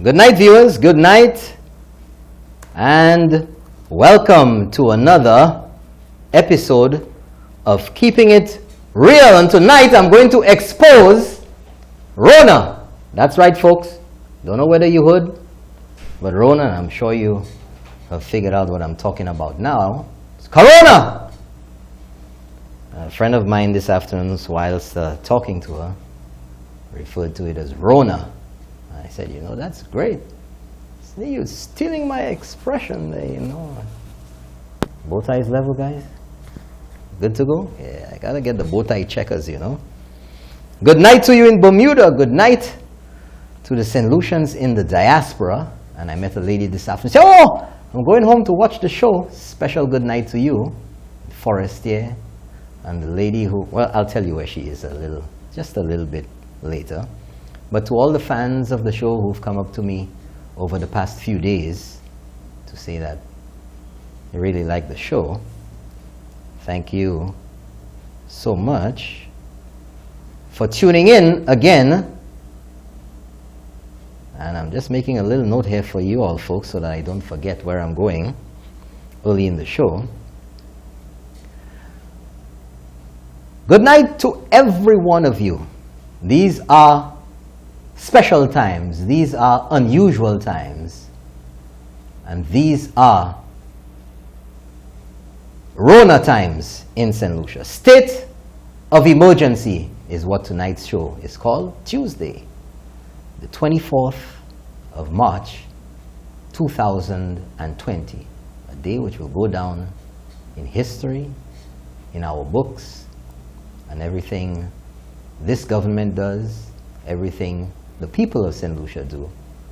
Good night, viewers. Good night. And welcome to another episode of Keeping It Real. And tonight I'm going to expose Rona. That's right, folks. Don't know whether you heard, but Rona, I'm sure you have figured out what I'm talking about now. It's Corona. A friend of mine this afternoon, whilst talking to her, referred to it as Rona. I said, you know, that's great. See, you're stealing my expression there, you know. Bow ties level, guys? Good to go? Yeah, I gotta get the bow tie checkers, you know. Good night to you in Bermuda. Good night to the Saint Lucians in the diaspora. And I met a lady this afternoon. She said, oh, I'm going home to watch the show. Special good night to you, Forestier. And the lady who, well, I'll tell you where she is just a little bit later. But to all the fans of the show who've come up to me over the past few days to say that they really like the show, thank you so much for tuning in again. And I'm just making a little note here for you all folks so that I don't forget where I'm going early in the show. Good night to every one of you. These are special times. These are unusual times. And these are Rona times in Saint Lucia. State of emergency is what tonight's show is called. Tuesday, the 24th of March, 2020. A day which will go down in history, in our books, and everything this government does, everything the people of Saint Lucia do,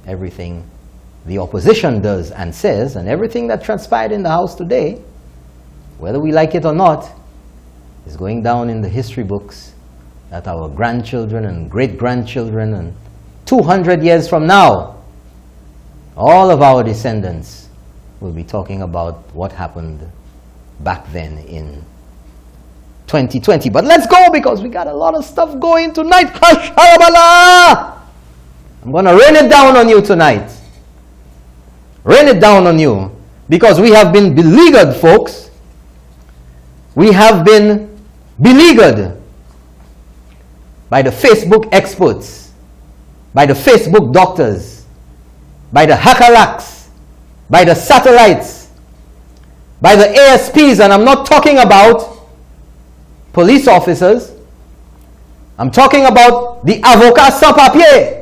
everything the opposition does and says, and everything that transpired in the House today, whether we like it or not, is going down in the history books that our grandchildren and great-grandchildren and 200 years from now, all of our descendants will be talking about what happened back then in 2020. But let's go because we got a lot of stuff going tonight. I'm going to rain it down on you tonight. Rain it down on you because we have been beleaguered, folks. We have been beleaguered by the Facebook experts, by the Facebook doctors, by the hackerlacks, by the satellites, by the ASPs, and I'm not talking about police officers. I'm talking about the avocats sans papier.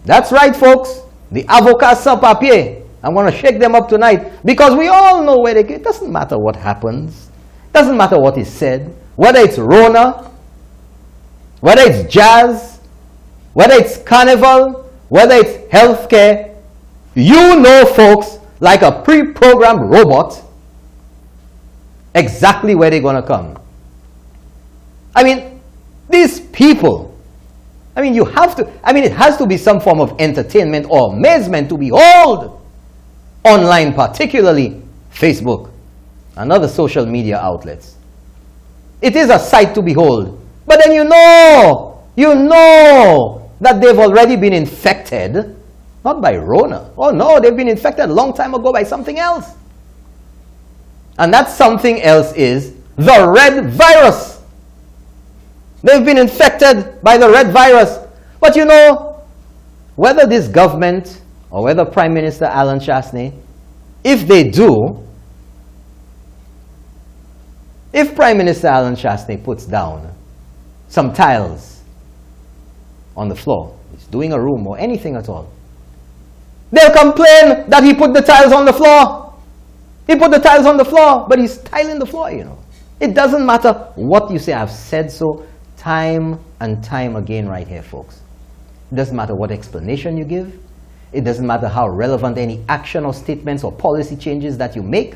That's right, folks. The avocats sans papier. I'm going to shake them up tonight because we all know where they go. It doesn't matter what happens. It doesn't matter what is said. Whether it's Rona, whether it's jazz, whether it's carnival, whether it's healthcare, you know, folks, like a pre-programmed robot, exactly where they're going to come. I mean, these people, I mean, it has to be some form of entertainment or amazement to behold online, particularly Facebook and other social media outlets. It is a sight to behold. But then you know that they've already been infected, not by Rona. Oh no, they've been infected a long time ago by something else. And that something else is the red virus. They've been infected by the red virus. But you know, whether this government or whether Prime Minister Alan Chasney, if Prime Minister Alan Chasney puts down some tiles on the floor, he's doing a room or anything at all, they'll complain that he put the tiles on the floor. He put the tiles on the floor, but he's tiling the floor, you know. It doesn't matter what you say. I've said so time and time again right here, folks. It doesn't matter what explanation you give. It doesn't matter how relevant any action or statements or policy changes that you make.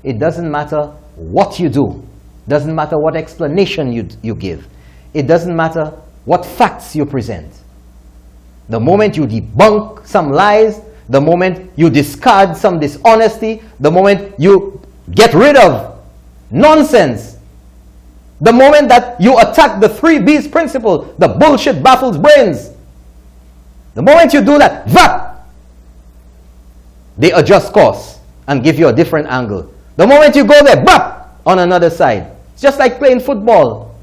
It doesn't matter what you do. It doesn't matter what explanation you give. It doesn't matter what facts you present. The moment you debunk some lies, the moment you discard some dishonesty, the moment you get rid of nonsense, the moment that you attack the 3 B's principle, the bullshit baffles brains, the moment you do that, they adjust course and give you a different angle. The moment you go there, bap, on another side. It's just like playing football.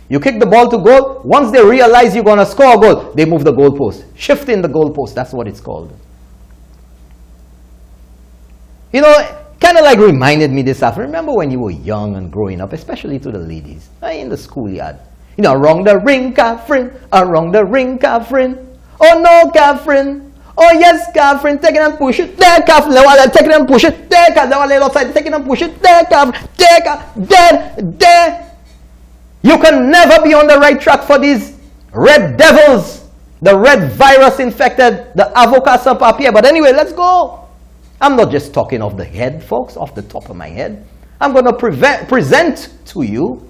You kick the ball to goal. Once they realize you're going to score a goal, they move the goalpost. Shifting the goalpost, that's what it's called. You know, kind of like reminded me this afternoon. Remember when you were young and growing up, especially to the ladies, in the schoolyard. You know, around the ring, Catherine, around the ring, Catherine. Oh no, Catherine. Oh yes, Catherine, take it and push it. There, Catherine, take it and push it. There, Catherine, outside, take it and push it. There, Catherine, there. You can never be on the right track for these red devils, the red virus infected, the avocat sans papier. But anyway, let's go. I'm not just talking off the head, folks, off the top of my head. I'm going to present to you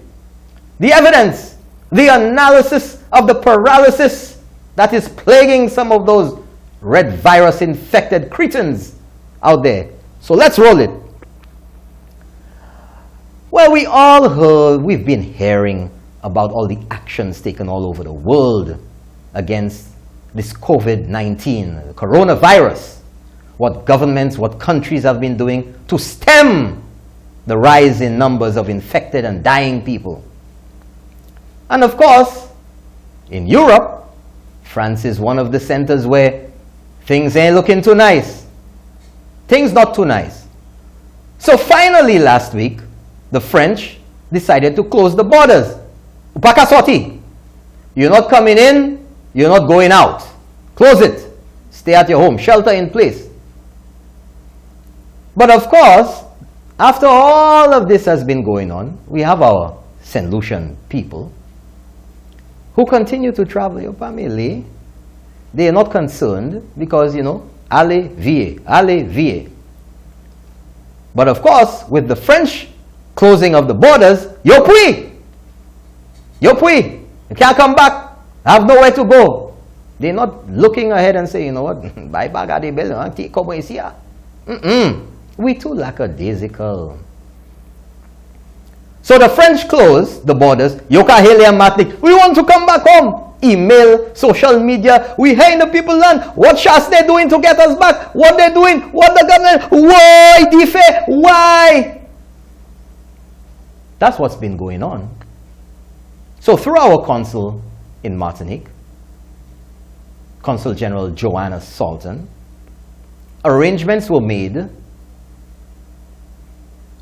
the evidence, the analysis of the paralysis that is plaguing some of those red virus infected cretins out there. So let's roll it. Well, we've been hearing about all the actions taken all over the world against this COVID-19, the coronavirus. What governments, what countries have been doing to stem the rise in numbers of infected and dying people. And of course, in Europe, France is one of the centers where things ain't looking too nice. Things not too nice. So finally last week, the French decided to close the borders. Upaka sorti. You're not coming in, you're not going out. Close it. Stay at your home. Shelter in place. But of course, after all of this has been going on, we have our Saint Lucian people who continue to travel. Your family, they are not concerned because, you know, allez, vie. But of course, with the French closing of the borders, yo puis, you can't come back. I have nowhere to go. They're not looking ahead and saying, you know what, bye bye, we too lackadaisical. So the French closed the borders. We want to come back home. Email, social media. We hate the people land. What shots they doing to get us back? What they doing? What the government? Why, Dife? Why? That's what's been going on. So through our consul in Martinique, Consul General Joanna Salton, arrangements were made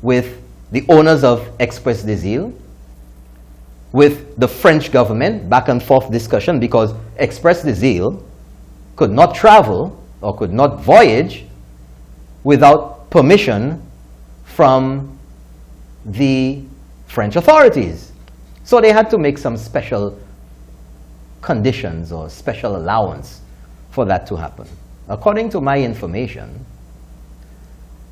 with the owners of Express des Îles, with the French government, back and forth discussion, because Express des Îles could not travel or could not voyage without permission from the French authorities. So they had to make some special conditions or special allowance for that to happen. According to my information,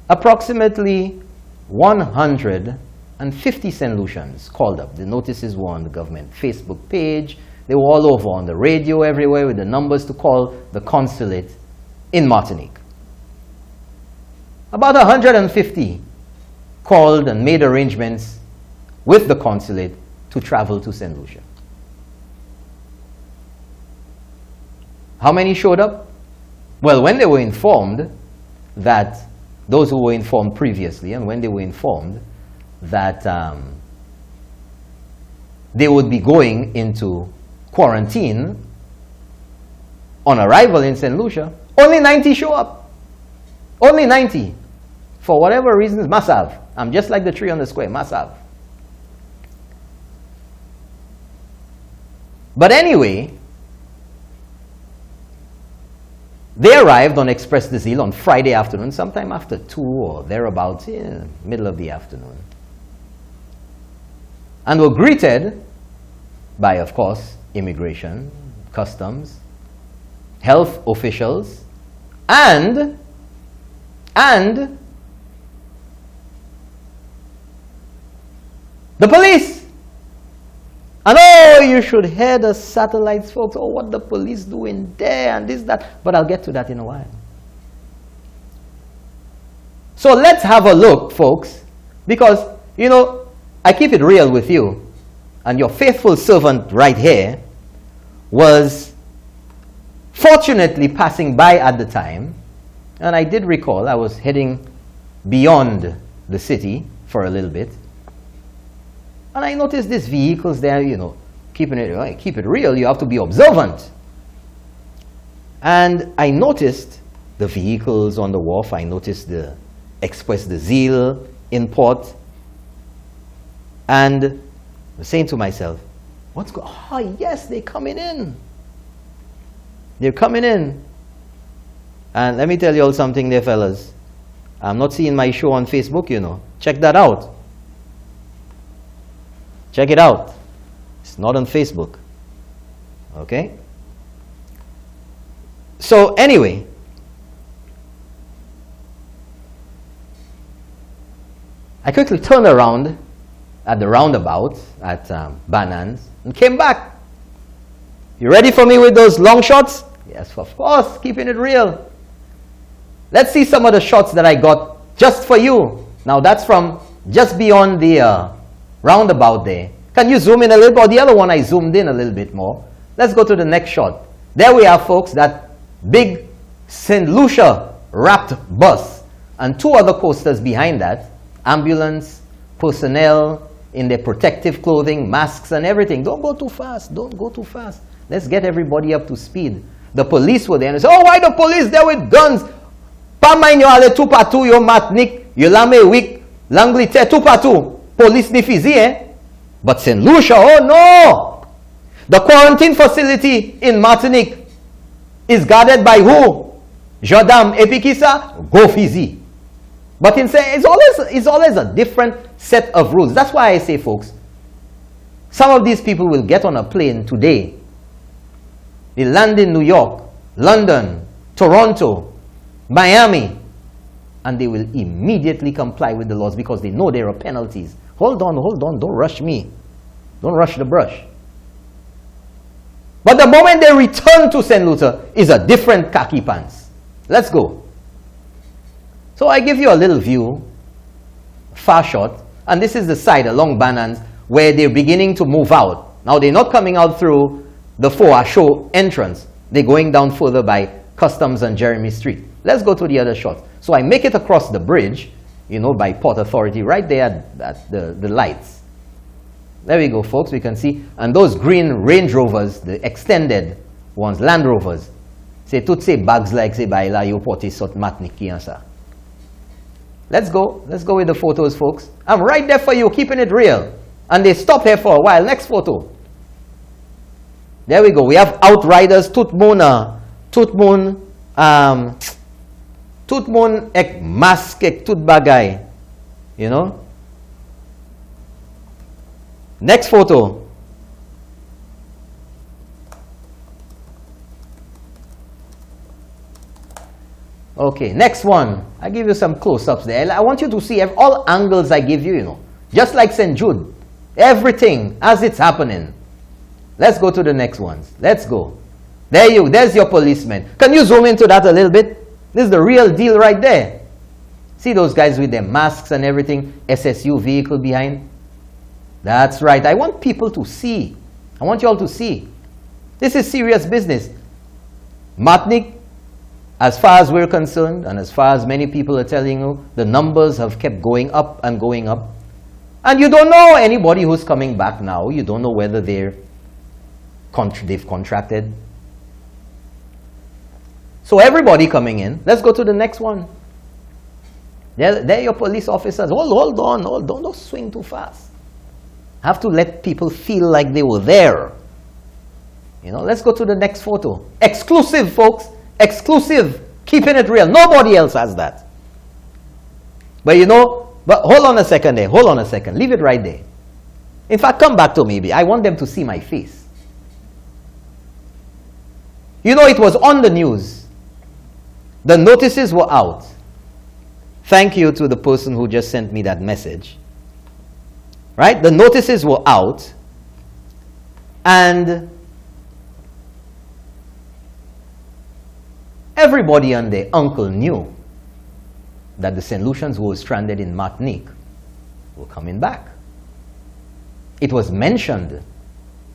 approximately 150 Saint Lucians called up. The notices were on the government Facebook page. They were all over on the radio everywhere with the numbers to call the consulate in Martinique. About 150 called and made arrangements with the consulate to travel to Saint Lucia. How many showed up? Well, when they were informed that those who were informed previously, and when they were informed that they would be going into quarantine on arrival in St. Lucia, only 90 show up. Only 90. For whatever reasons, massive. I'm just like the tree on the square, massive. But anyway, they arrived on Express des Îles on Friday afternoon, sometime after 2 or thereabouts, middle of the afternoon. And were greeted by, of course, immigration, customs, health officials, and the police. And oh, you should hear the satellites, folks. Oh, what the police doing there and this, that. But I'll get to that in a while. So let's have a look, folks. Because, you know, I keep it real with you. And your faithful servant right here was fortunately passing by at the time. And I did recall I was heading beyond the city for a little bit. And I noticed these vehicles there, you know, keep it real, you have to be observant. And I noticed the vehicles on the wharf. I noticed the Express de Zille in port. And I was saying to myself, what's going on? Oh, yes, they're coming in. They're coming in. And let me tell you all something there, fellas. I'm not seeing my show on Facebook, you know. Check that out. Check it out. It's not on Facebook. Okay? So anyway, I quickly turned around at the roundabout at Banans and came back. You ready for me with those long shots? Yes, of course, keeping it real. Let's see some of the shots that I got just for you. Now that's from just beyond the roundabout there. Can you zoom in a little bit? Or the other one I zoomed in a little bit more. Let's go to the next shot. There we are, folks, that big Saint Lucia wrapped bus and two other coasters behind that. Ambulance, personnel in their protective clothing, masks and everything. Don't go too fast. Don't go too fast. Let's get everybody up to speed. The police were there and they said, oh, why the police there with guns? Pa main yo ale tout partout yo matnik, yo lame week, l'Angleterre tout partout. Police ni fizi, eh? But Saint Lucia, oh no! The quarantine facility in Martinique is guarded by who? Gendarme Epikisa, go fizi. But it's always a different set of rules. That's why I say, folks, some of these people will get on a plane today. They land in New York, London, Toronto, Miami, and they will immediately comply with the laws because they know there are penalties. Hold on, don't rush me. Don't rush the brush. But the moment they return to Saint Lucia is a different khaki pants. Let's go. So I give you a little view, far shot, and this is the side along Banans where they're beginning to move out. Now they're not coming out through the Foa Show entrance. They're going down further by Customs and Jeremy Street. Let's go to the other shot. So I make it across the bridge, you know, by Port Authority, right there at the lights. There we go, folks, we can see. And those green Range Rovers, the extended ones, Land Rovers, say toutes ces bags like say by la yo porte sot matniki ansa. Let's go with the photos, folks. I'm right there for you, keeping it real. And they stop here for a while. Next photo. There we go. We have Outriders, Tutmoon ek mask ek tut bagay. You know? Next photo. Okay, next one. I give you some close-ups there. I want you to see all angles I give you, you know. Just like St. Jude. Everything as it's happening. Let's go to the next ones. Let's go. There's your policeman. Can you zoom into that a little bit? This is the real deal right there. See those guys with their masks and everything? SSU vehicle behind. That's right. I want people to see. I want you all to see. This is serious business. Martinique, as far as we're concerned, and as far as many people are telling you, the numbers have kept going up and going up. And you don't know anybody who's coming back now. You don't know whether they've contracted. So everybody coming in. Let's go to the next one. There your police officers. Hold on. Don't swing too fast. Have to let people feel like they were there. You know, let's go to the next photo. Exclusive, folks. Exclusive. Keeping it real. Nobody else has that. But you know, hold on a second there. Hold on a second. Leave it right there. In fact, come back to me. I want them to see my face. You know, it was on the news. The notices were out. Thank you to the person who just sent me that message. Right? The notices were out. And everybody and their uncle knew that the St. Lucians who were stranded in Martinique were coming back. It was mentioned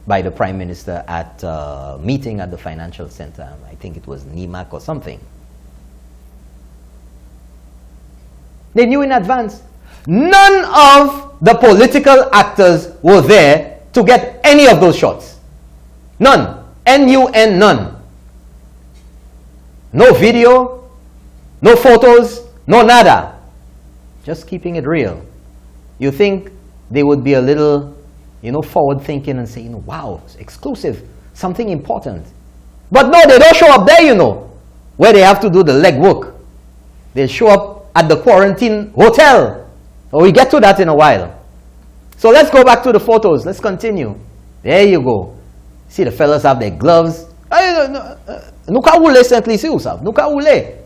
by the Prime Minister at a meeting at the Financial Center. I think it was NIMAC or something. They knew in advance. None of the political actors were there to get any of those shots. None. N-U-N, none. No video, no photos, no nada. Just keeping it real. You think they would be a little, forward thinking and saying, wow, it's exclusive, something important. But no, they don't show up there, where they have to do the legwork. They show up at the quarantine hotel. Oh, we get to that in a while. So let's go back to the photos. Let's continue. There you go. See, the fellas have their gloves.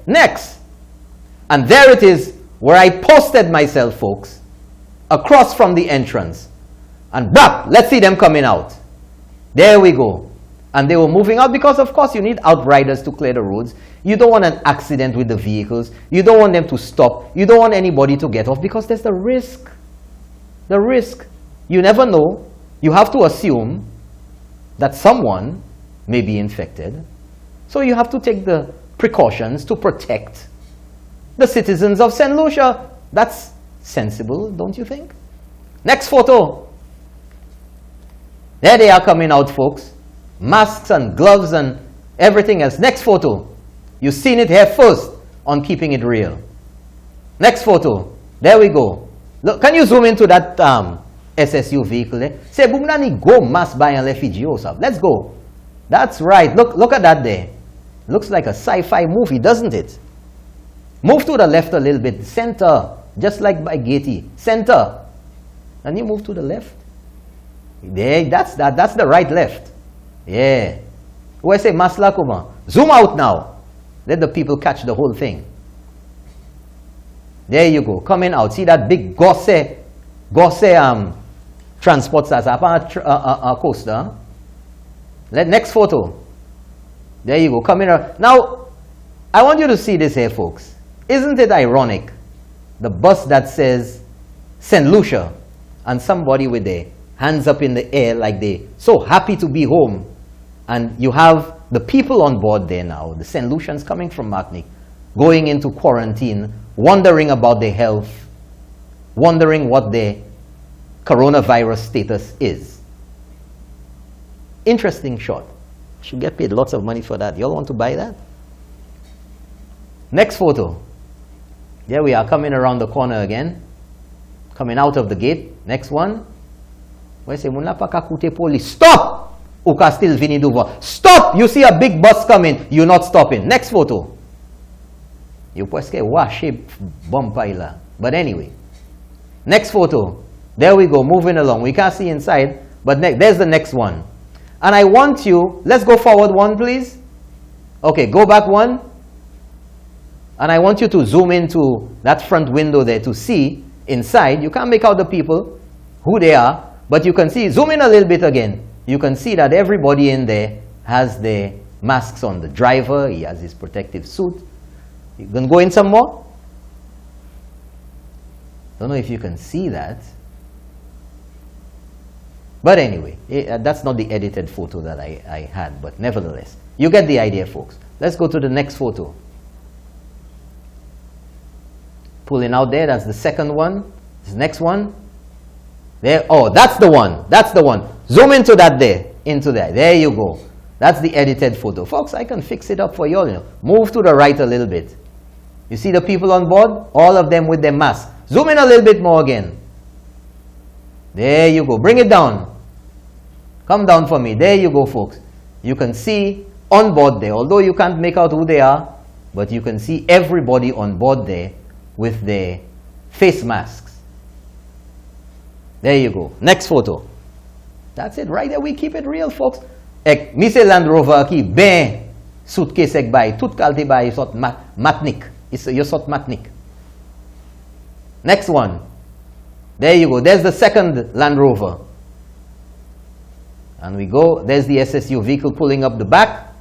Next. And there it is, where I posted myself, folks, across from the entrance. And bap, let's see them coming out. There we go. And they were moving out because, of course, you need outriders to clear the roads. You don't want an accident with the vehicles. You don't want them to stop. You don't want anybody to get off because there's the risk. The risk. You never know. You have to assume that someone may be infected. So you have to take the precautions to protect the citizens of Saint Lucia. That's sensible, don't you think? Next photo. There they are coming out, folks. Masks and gloves and everything else. Next photo. You've seen it here first on Keeping It Real. Next photo. There we go. Look, can you zoom into that SSU vehicle there? Say, Bumnani go mass by and let's go. That's right. Look at that there. Looks like a sci-fi movie, doesn't it? Move to the left a little bit. Center. Just like by Gaiety. Center. And you move to the left. There, that's the right left. Yeah. Who I say Masla Kuma. Zoom out now. Let the people catch the whole thing. There you go. Coming out. See that big gosse transport as a coaster. Next photo. There you go. Coming out. Now, I want you to see this here, folks. Isn't it ironic? The bus that says Saint Lucia and somebody with their hands up in the air like they so happy to be home. And you have the people on board there now, the Saint Lucians coming from Martinique, going into quarantine, wondering about their health, wondering what their coronavirus status is. Interesting shot. Should get paid lots of money for that. Y'all want to buy that? Next photo. There we are, coming around the corner again. Coming out of the gate. Next one. Where say, police. Stop! Uka still vini duva. Stop! You see a big bus coming. You're not stopping. Next photo. You pueske washi bompaila. But anyway. Next photo. There we go, moving along. We can't see inside, but there's the next one. And I want you, let's go forward one, please. Okay, go back one. And I want you to zoom into that front window there to see inside. You can't make out the people, who they are, but you can see, zoom in a little bit again. You can see that everybody in there has their masks on. The driver, he has his protective suit. You can go in some more? Don't know if you can see that. But anyway, that's not the edited photo that I had, but nevertheless, you get the idea, folks. Let's go to the next photo. Pulling out there, that's the second one. This next one. There, oh, that's the one. That's the one. Zoom into that there. Into there. There you go. That's the edited photo. Folks, I can fix it up for you all. Move to the right a little bit. You see the people on board? All of them with their masks. Zoom in a little bit more again. There you go. Bring it down. Come down for me. There you go, folks. You can see on board there, although you can't make out who they are, but you can see everybody on board there with their face masks. There you go. Next photo. That's it. Right there. We keep it real, folks. Ek, mi se Land Rover ki ben suitcase ek bay. Tout kalte bay sot matnik. Yo sot matnik. Next one. There you go. There's the second Land Rover. And we go. There's the SSU vehicle pulling up the back.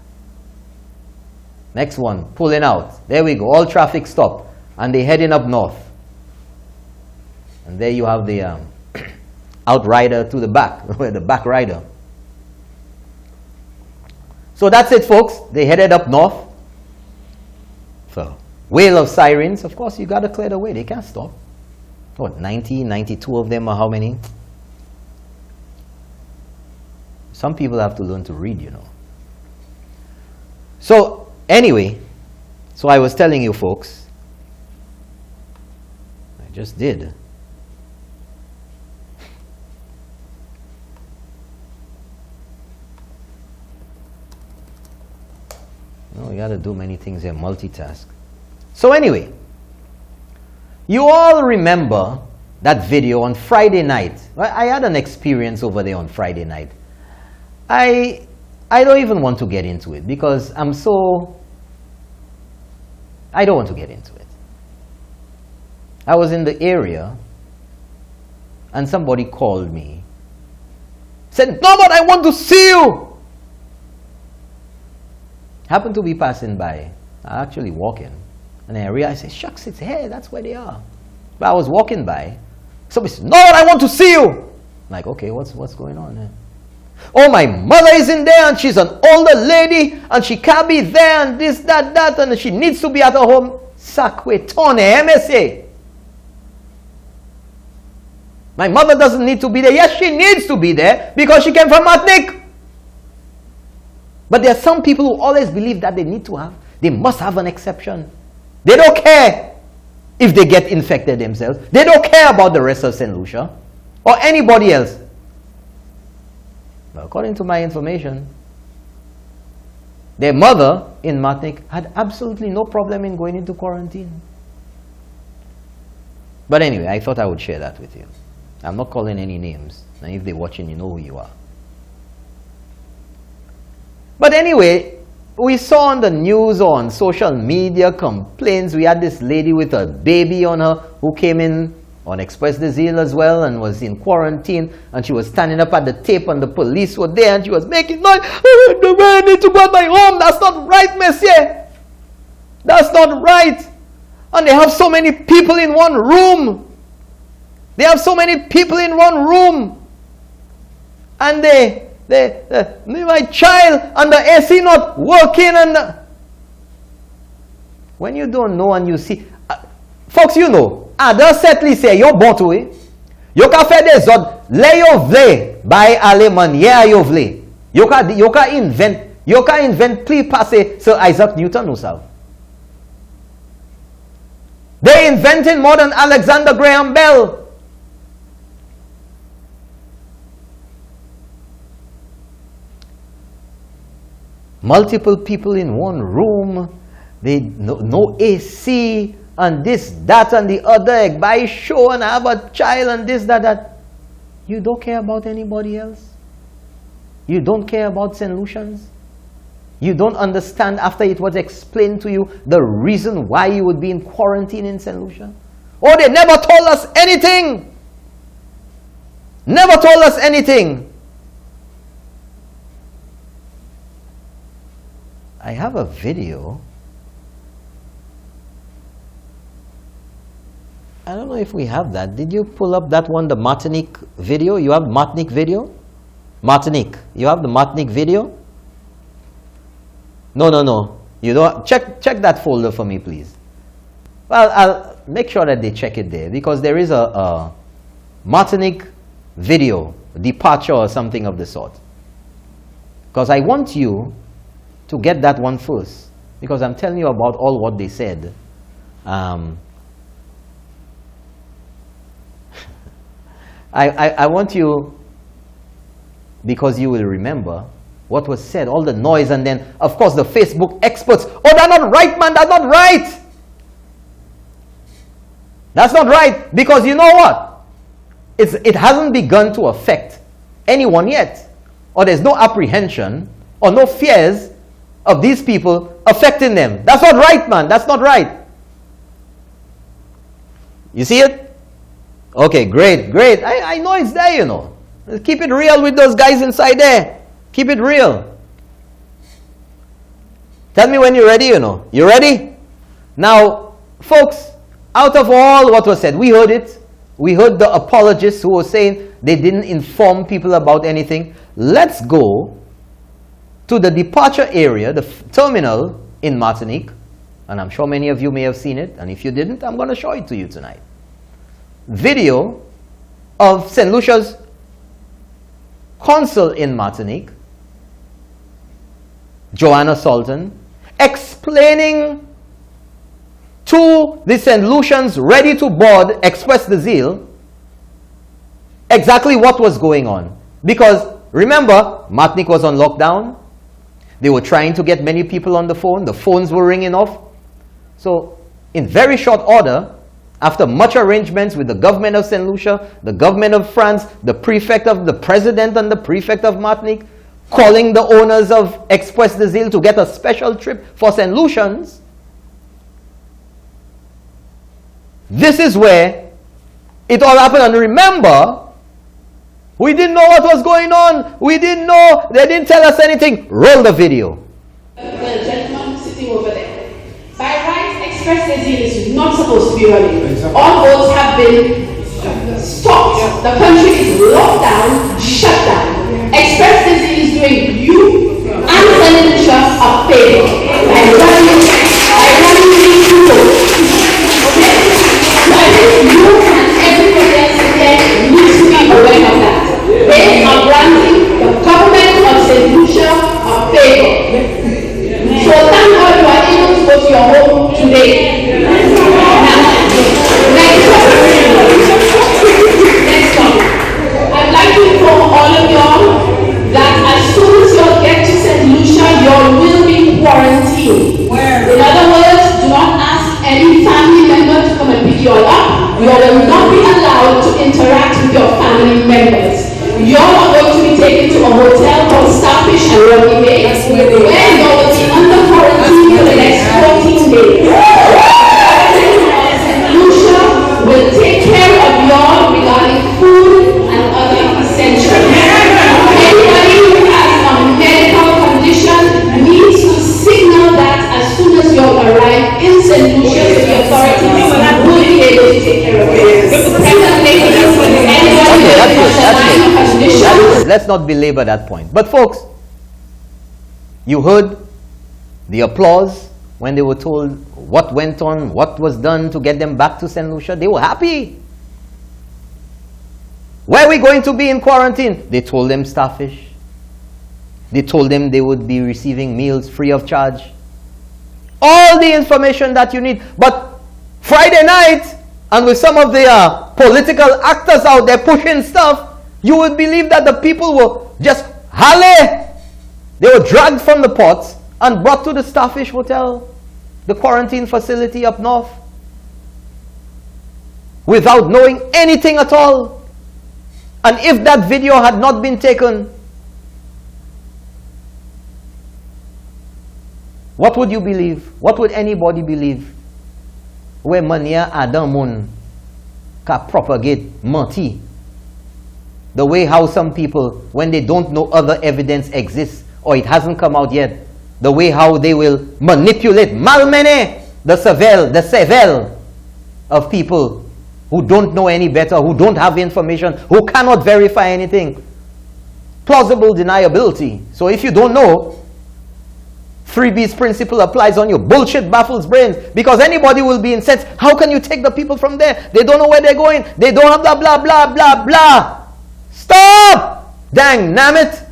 Next one. Pulling out. There we go. All traffic stop. And they're heading up north. And there you have the outrider to the back. The back rider. So that's it, folks. They headed up north. So wail of sirens, of course, you got to clear the way. They can't stop. What, 90, 92 of them, or how many? Some people have to learn to read, you know. So, anyway, so I was telling you folks, I just did. No, we got to do many things here, multitask. So anyway, you all remember that video on Friday night. I had an experience over there on Friday night. I don't even want to get into it because I don't want to get into it. I was in the area and somebody called me. Said, "No, but I want to see you." Happened to be passing by. I actually walking. And then I realized, shucks, it's here, that's where they are. But I was walking by. Somebody said, "No, I want to see you." I'm like, okay, what's going on there? "Oh, my mother is in there and she's an older lady and she can't be there and this, that, and she needs to be at her home." Sakwe tone, MSA. My mother doesn't need to be there. Yes, she needs to be there because she came from Martinique. But there are some people who always believe that they must have an exception. They don't care if they get infected themselves. They don't care about the rest of Saint Lucia or anybody else. But according to my information, their mother in Martinique had absolutely no problem in going into quarantine. But anyway, I thought I would share that with you. I'm not calling any names. And if they're watching, you know who you are. But anyway, we saw on the news or on social media complaints. We had this lady with a baby on her who came in on Express de Zille as well and was in quarantine. And she was standing up at the tape and the police were there and she was making noise. "I need to go to my home." That's not right, monsieur. That's not right. And they have so many people in one room. They have so many people in one room. And my child and the AC not working and when you don't know and you see folks, you know, Ada setli say yo bon to e. Yo ka fè des od le yo vle by Aleman yeah yo vle. Yo ka invent pli passe Sir Isaac Newton nou sav. They invented more than Alexander Graham Bell. Multiple people in one room, they no AC, and this, that, and the other. Buy show and have a child and this, that. You don't care about anybody else. You don't care about Saint Lucians. You don't understand after it was explained to you the reason why you would be in quarantine in Saint Lucia. Oh, they never told us anything. Never told us anything. I have a video. I don't know if we have that. Did you pull up that one, the Martinique video? You have Martinique video? Martinique. You have the Martinique video? No. You don't. Check that folder for me, please. Well, I'll make sure that they check it there because there is a Martinique video, departure or something of the sort. Because I want you to get that one first, because I'm telling you about all what they said. I want you, because you will remember what was said, all the noise, and then, of course, the Facebook experts. "Oh, that's not right, man, that's not right." That's not right, because you know what? It hasn't begun to affect anyone yet, or there's no apprehension or no fears of these people affecting them. That's not right, man. That's not right. You see it? Okay, great. I know it's there, you know. Keep it real with those guys inside there. Keep it real. Tell me when you're ready, you know. You ready? Now, folks, out of all what was said, we heard it. We heard the apologists who were saying they didn't inform people about anything. Let's go to the departure area, the terminal in Martinique, and I'm sure many of you may have seen it, and if you didn't, I'm going to show it to you tonight. Video of Saint Lucia's consul in Martinique, Joanna Sultan, explaining to the Saint Lucians ready to board Express de Zille exactly what was going on. Because remember, Martinique was on lockdown. They were trying to get many people on the phone. The phones were ringing off. So in very short order, after much arrangements with the government of Saint Lucia, the government of France, the president and the prefect of Martinique, calling the owners of Express de Zille to get a special trip for Saint Lucians, this is where it all happened. And remember, we didn't know what was going on. We didn't know. They didn't tell us anything. Roll the video. The gentleman sitting over there. By rights, Express de Zille is not supposed to be running. All boats have been stopped. The country is locked down, shut down. Express de Zille is doing you and Saint Lucia a favor by running these two boats. Okay? So I think you and everybody else in there needs to be aware of that. They are granting the government of Saint Lucia a favor. So thank God you are able to go to your home today. Now, next one. I'd like to inform all of y'all that as soon as you get to Saint Lucia, you will be quarantined. In other words, do not ask any family member to come and pick you all up. You will not be allowed to interact with your family members. You are going to be taken to a hotel called Starfish and Rocky Bay, where you will be under quarantine for the next 14 days. Saint Lucia will take care of you all regarding food and other essentials. Anybody who has a medical condition needs to signal that as soon as you arrive in Saint Lucia, the authorities will be able to take care of you. Let's not belabor that point. But folks, you heard the applause when they were told what went on, what was done to get them back to Saint Lucia. They were happy. Where are we going to be in quarantine? They told them Starfish. They told them they would be receiving meals free of charge. All the information that you need. But Friday night, and with some of the political actors out there pushing stuff, you would believe that the people were just halle. They were dragged from the ports and brought to the Starfish Hotel, the quarantine facility up north, without knowing anything at all. And if that video had not been taken, what would you believe? What would anybody believe? Where mania Adam Mun ka propagate menti. The way how some people, when they don't know other evidence exists or it hasn't come out yet, the way how they will manipulate, malmene the cervelle of people who don't know any better, who don't have information, who cannot verify anything. Plausible deniability. So if you don't know, 3B's principle applies on you. Bullshit baffles brains. Because anybody will be incensed. How can you take the people from there? They don't know where they're going. They don't have blah, blah, blah, blah, blah. Stop! Dang, damn it.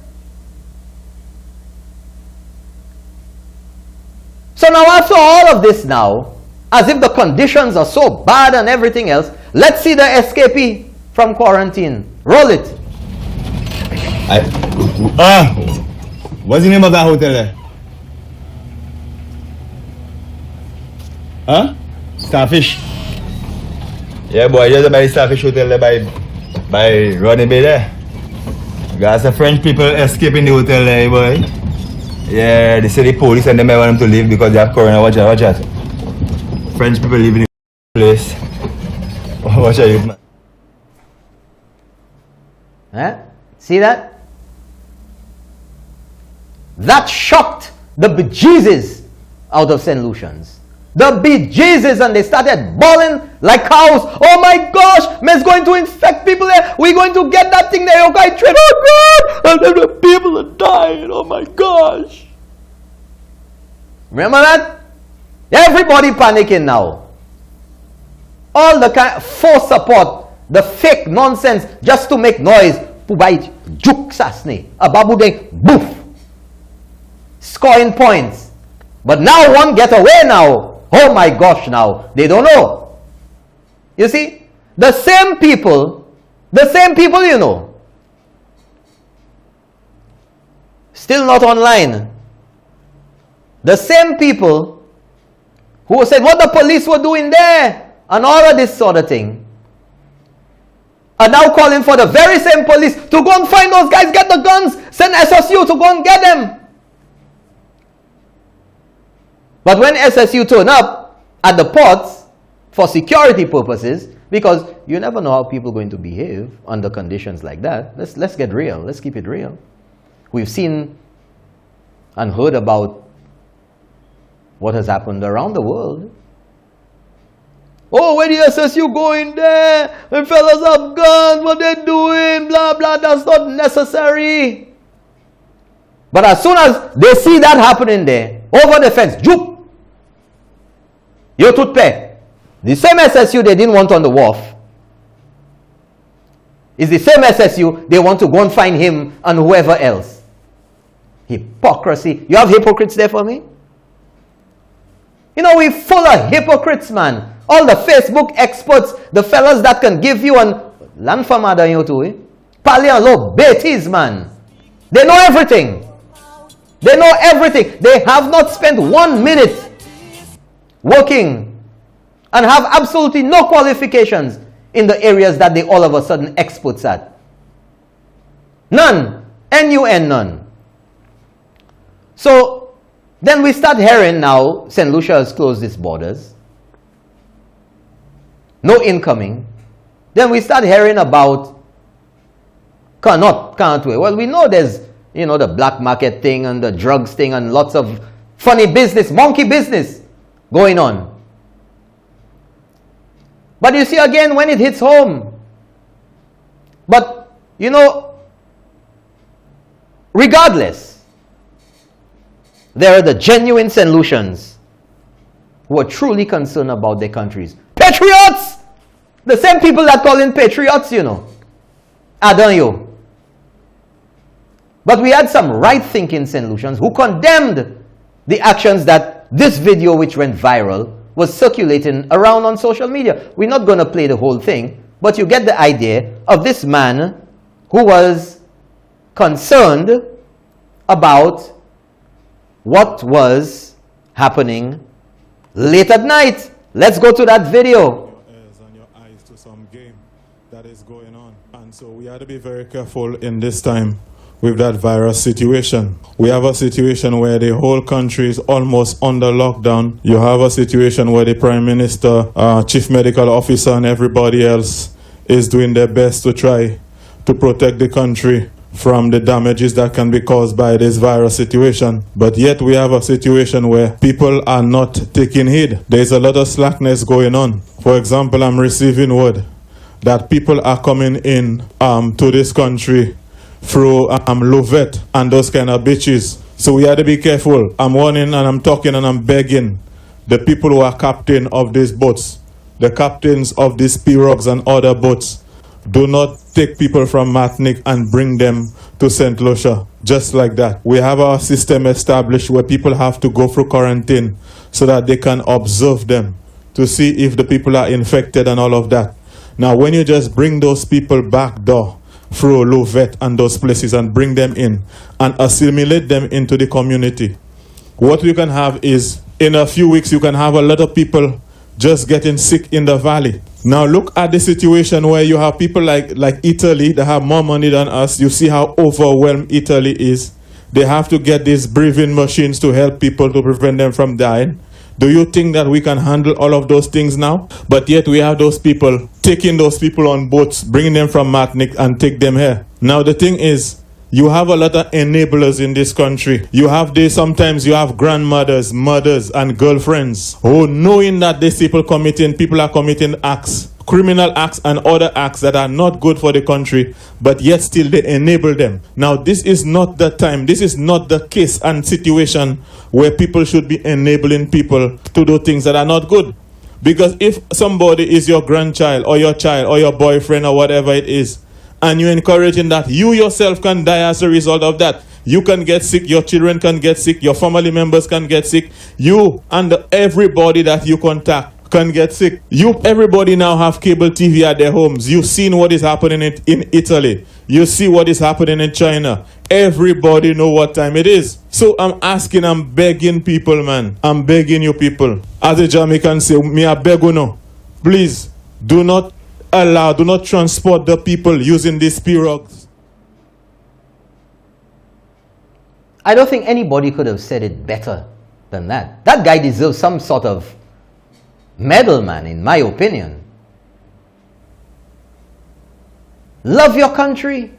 So now after all of this now, as if the conditions are so bad and everything else, let's see the escapee from quarantine. Roll it. What's the name of that hotel there? Huh? Starfish. Yeah, boy, just by Starfish Hotel there by Ronnie Bay there. Got some French people escaping the hotel there, boy. Yeah, they say the police and them want them to leave because they have corona. Watch out. French people leaving the place. Watch out, man. Huh? See that? That shocked the bejesus out of Saint Lucians. The bejesus, and they started bawling like cows. Oh my gosh, man's going to infect people there. We're going to get that thing there. Okay, oh God, and then the people are dying. Oh my gosh. Remember that? Everybody panicking now. All the kind force support, the fake nonsense just to make noise. Pubai juk sasne. A babu deng boof. Scoring points. But now one get away now. Oh my gosh now. They don't know. You see? The same people you know. Still not online. The same people who said what the police were doing there and all of this sort of thing are now calling for the very same police to go and find those guys, get the guns, send SSU to go and get them. But when SSU turn up at the ports for security purposes, because you never know how people are going to behave under conditions like that. Let's get real. Let's keep it real. We've seen and heard about what has happened around the world. Oh, when the SSU go in there, the fellas have guns, what they're doing, blah, blah, that's not necessary. But as soon as they see that happening there, over the fence, juke, you toothpick. The same SSU they didn't want on the wharf is the same SSU they want to go and find him and whoever else. Hypocrisy. You have hypocrites there for me? You know, we're full of hypocrites, man. All the Facebook experts, the fellas that can give you an land for mother you too, eh? Palian low betis, man. They know everything. They know everything. They have not spent 1 minute working and have absolutely no qualifications in the areas that they all of a sudden experts at. None. N-U-N, none. So, then we start hearing now, Saint Lucia has closed its borders. No incoming. Then we start hearing about can't we? Well, we know there's, you know, the black market thing and the drugs thing and lots of funny business, monkey business going on. But you see again when it hits home. But, you know, regardless, there are the genuine Saint Lucians who are truly concerned about their countries. Patriots! The same people that call in patriots, you know. I don't you. But we had some right-thinking Saint Lucians who condemned the actions that this video, which went viral, was circulating around on social media. We're not going to play the whole thing, but you get the idea of this man who was concerned about what was happening late at night. Let's go to that video. Your ears and your eyes to some game that is going on. And so we have to be very careful in this time with that virus situation. We have a situation where the whole country is almost under lockdown. You have a situation where the Prime Minister, Chief Medical Officer and everybody else is doing their best to try to protect the country from the damages that can be caused by this virus situation. But yet we have a situation where people are not taking heed. There's a lot of slackness going on. For example, I'm receiving word that people are coming in to this country through Louvet and those kind of bitches. So we have to be careful. I'm warning and I'm talking and I'm begging the people who are captain of these boats, the captains of these pirogues and other boats, do not take people from Martinique and bring them to Saint Lucia just like that. We have our system established where people have to go through quarantine so that they can observe them to see if the people are infected and all of that. Now when you just bring those people back door through Louvet and those places and bring them in and assimilate them into the community, what we can have is in a few weeks you can have a lot of people just getting sick in the valley. Now look at the situation where you have people like Italy that have more money than us. You see how overwhelmed Italy is. They have to get these breathing machines to help people to prevent them from dying. Do you think that we can handle all of those things now? But yet we have those people, taking those people on boats, bringing them from Martinique and take them here. Now the thing is, you have a lot of enablers in this country. You have this, sometimes you have grandmothers, mothers and girlfriends who knowing that these people are committing acts, criminal acts and other acts that are not good for the country, but yet still they enable them. Now, this is not the time, this is not the case and situation where people should be enabling people to do things that are not good. Because if somebody is your grandchild or your boyfriend or whatever it is, and you're encouraging that, you yourself can die as a result of that. You can get sick, your children can get sick, your family members can get sick, you and everybody that you contact can get sick. Everybody now have cable TV at their homes. You've seen what is happening in Italy. You see what is happening in China. Everybody know what time it is. So I'm begging people, man. I'm begging you people. As a Jamaican say, me I beg you no. Please, do not transport the people using these pirogues. I don't think anybody could have said it better than that. That guy deserves some sort of medal, man, in my opinion. Love your country.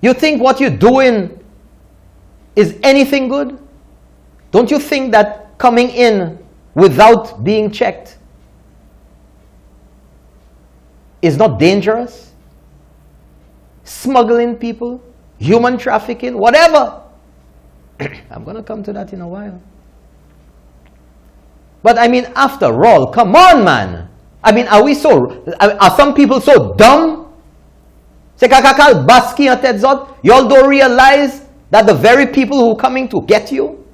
You think what you're doing is anything good? Don't you think that coming in without being checked is not dangerous? Smuggling people, human trafficking, whatever. I'm going to come to that in a while. But I mean, after all, come on, man. I mean, are some people so dumb? Say, kakakal baski at tedzot. Y'all don't realize that the very people who are coming to get you,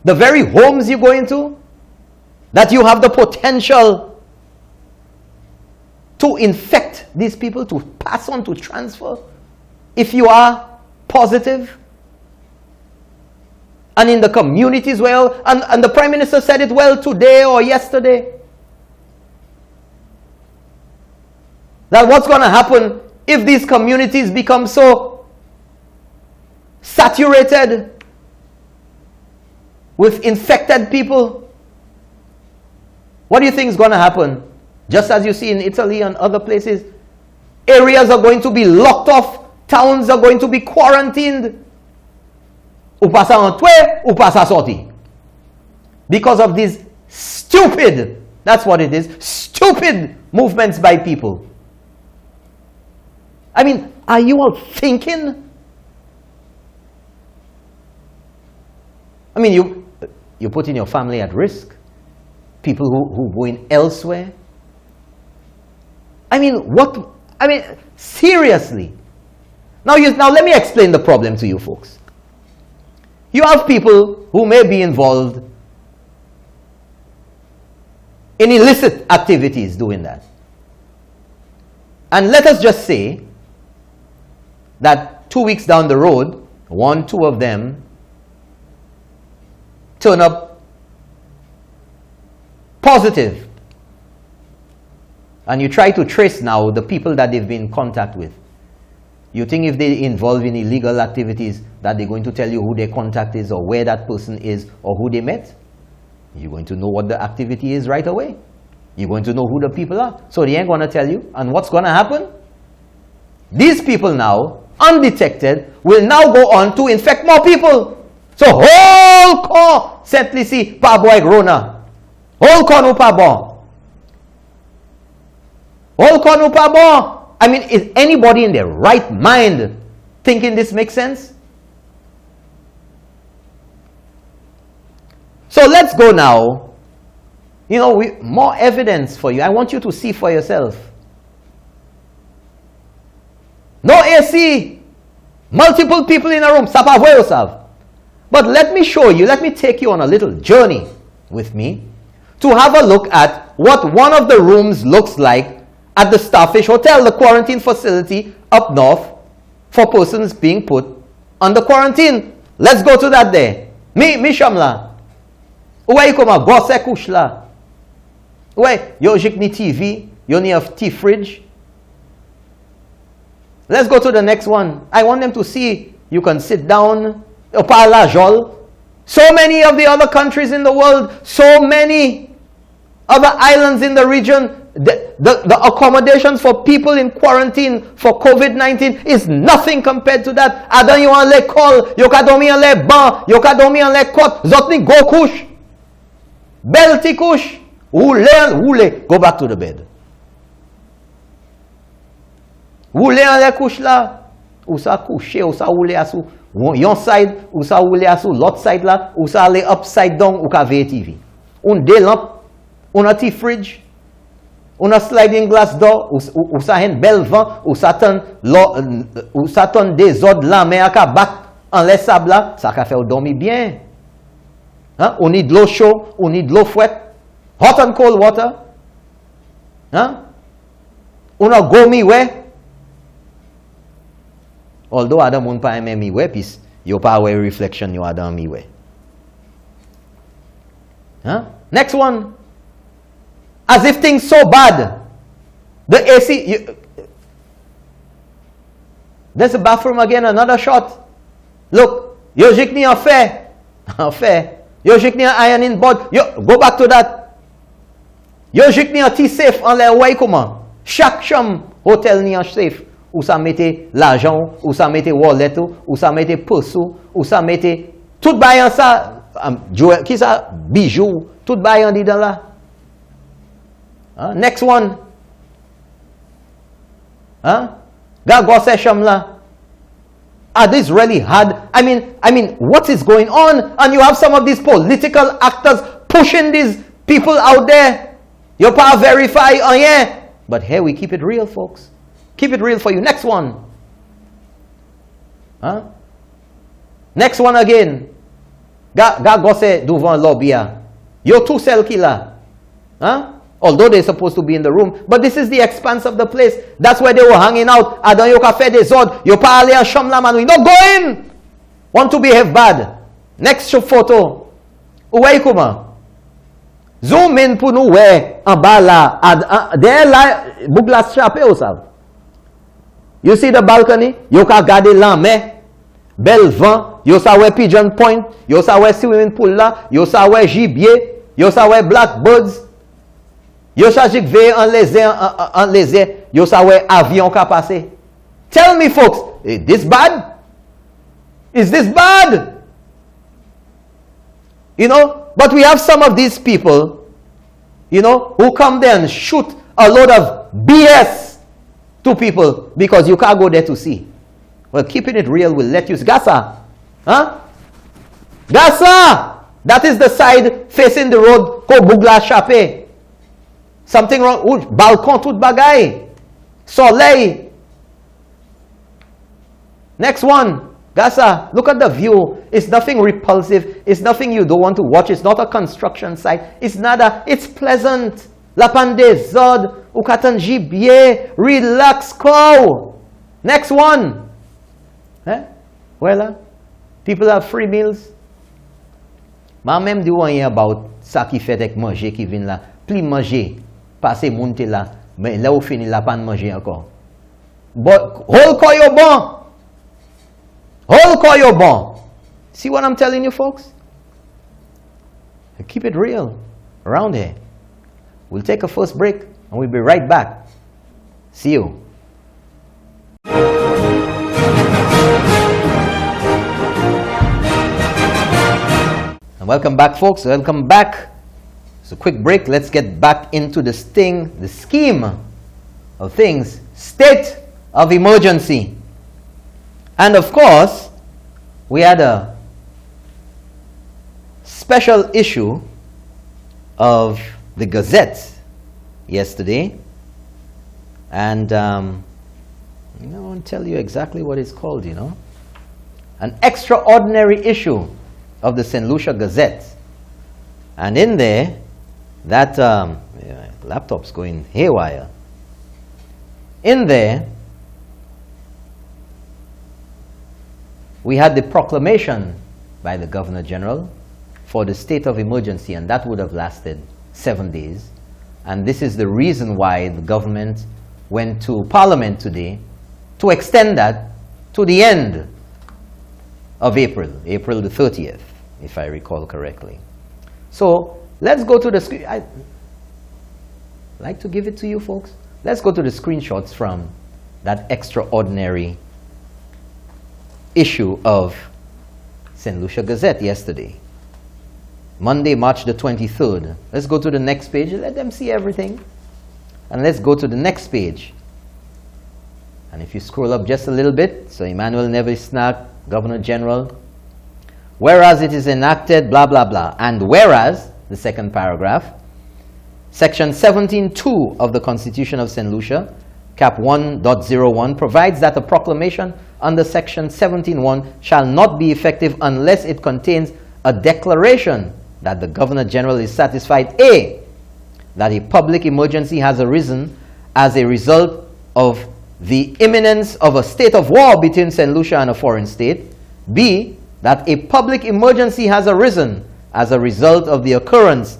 the very homes you go into, that you have the potential to infect these people, to pass on, to transfer, if you are positive. And in the communities, well, and the Prime Minister said it well today or yesterday, that what's going to happen if these communities become so saturated with infected people? What do you think is going to happen? Just as you see in Italy and other places, areas are going to be locked off, towns are going to be quarantined. Ou pasa entwe, ou pasa sorti. Because of these stupid, that's what it is, stupid movements by people. I mean, are you all thinking? I mean, you're putting your family at risk. People who go in elsewhere. I mean, seriously. Now let me explain the problem to you folks. You have people who may be involved in illicit activities doing that. And let us just say that 2 weeks down the road, 1, 2 of them turn up positive. And you try to trace now the people that they've been in contact with. You think if they involve in illegal activities that they're going to tell you who their contact is or where that person is or who they met? You're going to know what the activity is right away. You're going to know who the people are. So they ain't going to tell you. And what's going to happen? These people now, undetected, will now go on to infect more people. So whole corps, Saint Lucia, Pabo Rona. Whole corps no Pabo. Whole corps no Pabo. I mean, is anybody in their right mind thinking this makes sense? So let's go now. You know, more evidence for you. I want you to see for yourself. No AC. Multiple people in a room. But let me show you, let me take you on a little journey with me to have a look at what one of the rooms looks like at the Starfish Hotel, the quarantine facility up north for persons being put under quarantine. Let's go to that there. Mi shamla. Uwe koma gose kushla. Uwe yo jikni TV, yo ni have tea fridge. Let's go to the next one. I want them to see you can sit down. So many of the other countries in the world, so many other islands in the region, the accommodations for people in quarantine for COVID-19 is nothing compared to that. Adan yo an l'école, yo ka dormi an le ban, yo ka dormi an le côte, zotni go couche. Bel ti couche. Oule, go back to the bed. Roule en les couches là. Ou ça coucher, ou ça roule à sous yon side, ou ça roule à sous l'autre side là, ou ça aller upside down ou ka TV. On des lampes, on a petit fridge, on a sliding glass door, ou ça un bel vent, ou ça ton des ordres là, mais à ka battre en les sable là, ça ka faire dormir bien. Hein? On need de l'eau chaude, on need de l'eau fouette, hot and cold water. Hein? On a gomi ouais. Although Adam moun pa eme mi we, pis yo pa we reflection yo Adam mi we. Huh? Next one. As if things so bad. The AC. There's a bathroom again, another shot. Look, yo jik ni an fe. An fe. Yo jik ni an ironing board. Yo, go back to that. Yo jik ni an ti safe an le way kouman. Chaque chambre hotel ni an safe. Ou ça mettait l'argent, ou ça mettait wallet, ou ça mettait purse, ou ça mettait tout baillant ça, qui ça bijoux, tout baillant dit dans là. Hein? Next one. Hein? Gars ces chambres là. Are this really hard? I mean, what is going on? And you have some of these political actors pushing these people out there. You can't verify on yeah. But here we keep it real, folks. Keep it real for you. Next one. Huh? Next one again. Ga gosse devant lobby. Yo tout seul qui là. Huh? Although they're supposed to be in the room. But this is the expanse of the place. That's where they were hanging out. Adan yo ka fait des ordres. Yo pa aller en chambre là man. We not going. Want to behave bad. Next photo. Où est comment? Zoom in pour nous ouais en bas là. There là Douglas Chapé ou ça. You see the balcony? You can garder l'anme, bel vent, you sa wè pigeon point, you sa wè swimming pool là, you sa wè gibier, you sa wè blackbirds, you sa jik veye en les airs, you sa wè avion ka passe. Tell me folks, is this bad? Is this bad? You know, but we have some of these people, you know, who come there and shoot a load of BS to people because you can't go there to see. Well, keeping it real will let you. Gasa. Huh? Gasa! That is the side facing the road ko Bougla Chapé. Something wrong. Balcon tout bagay. Soleil. Next one. Gasa. Look at the view. It's nothing repulsive. It's nothing you don't want to watch. It's not a construction site. It's nada. It's pleasant. La pande zod. Ou katan gibier, relax cow. Next one. Eh? Well, people have free meals. Ma même di wanye about sa ki fait avec manger qui vient là. Pli manger, passer monter là, mais là où fini la pan manger encore. But whole koyo bon. Whole koyo bon. See what I'm telling you folks? Keep it real around here. We'll take a first break. And we'll be right back. See you. And welcome back, folks. Welcome back. It's a quick break. Let's get back into the scheme of things. State of emergency. And of course, we had a special issue of the Gazette yesterday, and I won't tell you exactly what it's called, you know. An extraordinary issue of the Saint Lucia Gazette. And in there, that laptop's going haywire. In there, we had the proclamation by the Governor General for the state of emergency, and that would have lasted 7 days. And this is the reason why the government went to Parliament today to extend that to the end of April the 30th, if I recall correctly. So let's go to the screen. I'd like to give it to you folks. Let's go to the screenshots from that extraordinary issue of Saint Lucia Gazette yesterday. Monday, March the 23rd. Let's go to the next page. Let them see everything. And let's go to the next page. And if you scroll up just a little bit, so Emmanuel Neville Snack, Governor General, whereas it is enacted, blah, blah, blah, and whereas, the second paragraph, Section 17.2 of the Constitution of Saint Lucia, Cap 1.01, provides that a proclamation under Section 17.1 shall not be effective unless it contains a declaration that the Governor General is satisfied, A, that a public emergency has arisen as a result of the imminence of a state of war between Saint Lucia and a foreign state, B, that a public emergency has arisen as a result of the occurrence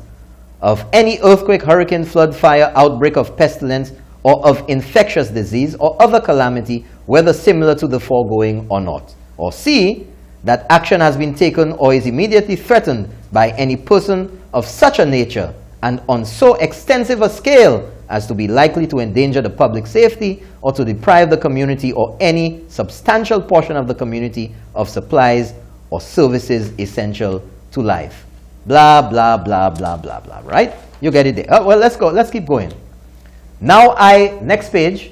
of any earthquake, hurricane, flood, fire, outbreak of pestilence, or of infectious disease or other calamity, whether similar to the foregoing or not. Or C, that action has been taken or is immediately threatened by any person of such a nature and on so extensive a scale as to be likely to endanger the public safety or to deprive the community or any substantial portion of the community of supplies or services essential to life. Blah, blah, blah, blah, blah, blah, right? You get it there. Oh, well, let's go. Let's keep going. Now next page.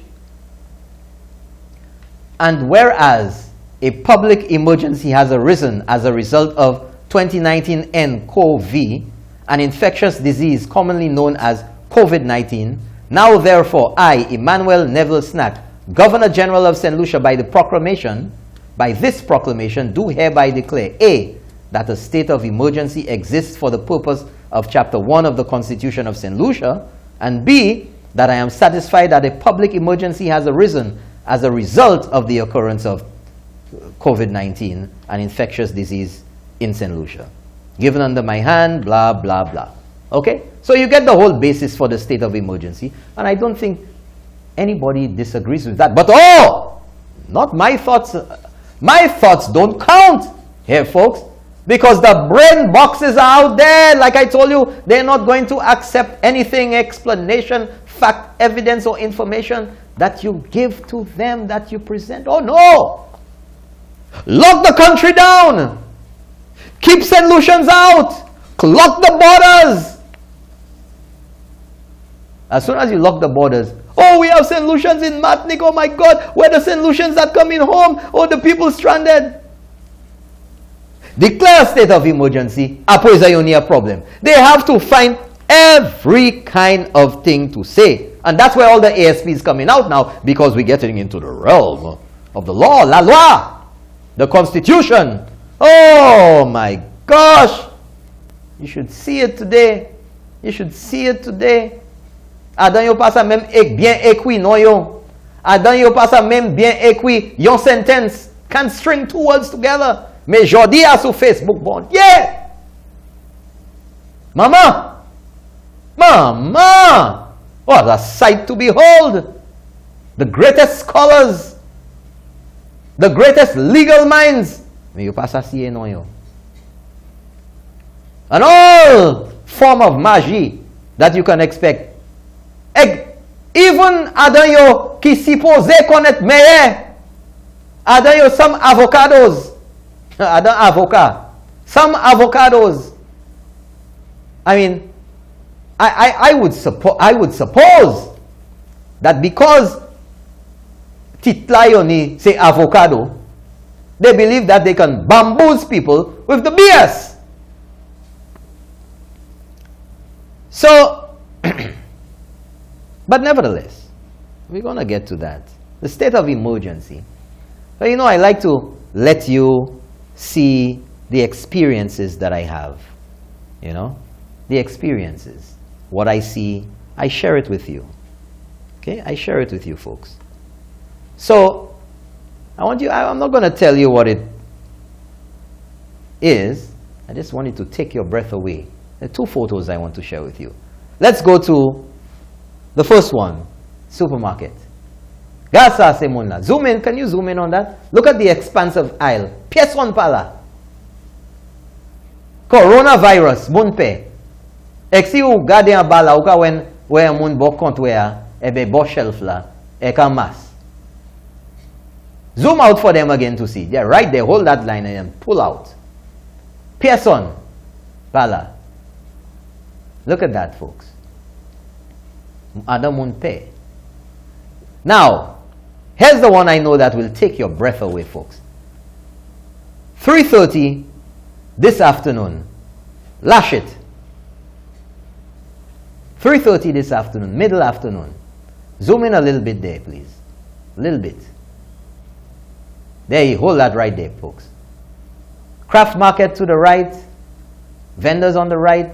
And whereas a public emergency has arisen as a result of 2019 nCoV, an infectious disease commonly known as COVID-19, now therefore I, Emmanuel Neville Snack, Governor General of Saint Lucia, by this proclamation, do hereby declare, A, that a state of emergency exists for the purpose of Chapter 1 of the Constitution of Saint Lucia, and B, that I am satisfied that a public emergency has arisen as a result of the occurrence of COVID-19, an infectious disease in Saint Lucia. Given under my hand, blah, blah, blah. Okay? So you get the whole basis for the state of emergency, and I don't think anybody disagrees with that. But not my thoughts. My thoughts don't count here, folks, because the brain boxes are out there. Like I told you, they're not going to accept anything, explanation, fact, evidence, or information that you give to them, that you present. Oh no! Lock the country down! Keep St. Lucians out! Lock the borders! As soon as you lock the borders, oh, we have St. Lucians in Martinique, oh my God, where the St. Lucians that coming home? Oh, the people stranded. Declare a state of emergency, appoise a problem. They have to find every kind of thing to say. And that's where all the ASPs coming out now, because we're getting into the realm of the law, la loi, the Constitution. Oh my gosh. You should see it today. You should see it today. Adan yo pas sa même bien écrit non yo. Adan yo pas sa même bien écrit yon sentence. Can't string two words together. Mais jodi a sur Facebook bon. Yeah. Mama. What a sight to behold. The greatest scholars. The greatest legal minds. Mais yo pas sa siye non yo. And all form of magie that you can expect. Even adan yo ki supposé connaître meilleur. Adan yo some avocados. Adan avocat. Some avocados. I mean, I would suppose that because titlayoni say avocado, they believe that they can bamboozle people with the BS. So, but nevertheless, we're going to get to that. The state of emergency. So, you know, I like to let you see the experiences that I have. You know, the experiences. What I see, I share it with you. Okay, I share it with you folks. So, I'm not going to tell you what it is. I just want you to take your breath away. There are two photos I want to share with you. Let's go to the first one, supermarket. Gasa Semunla. Zoom in. Can you zoom in on that? Look at the expansive aisle. Pièce on pala. Coronavirus. Munpe. Exi ou gade an bala ou ka when moun bo kont wea ebe bo shelf la e ka mas. Zoom out for them again to see. They're right there. Hold that line and pull out. Pièce on pala. Look at that, folks. Adam won't pay. Now, Here's the one I know that will take your breath away, folks. 3:30 this afternoon. Lash it. 3:30 this afternoon, middle afternoon. Zoom in a little bit there, please. A little bit. There you hold that right there, folks. Craft Market to the right. Vendors on the right.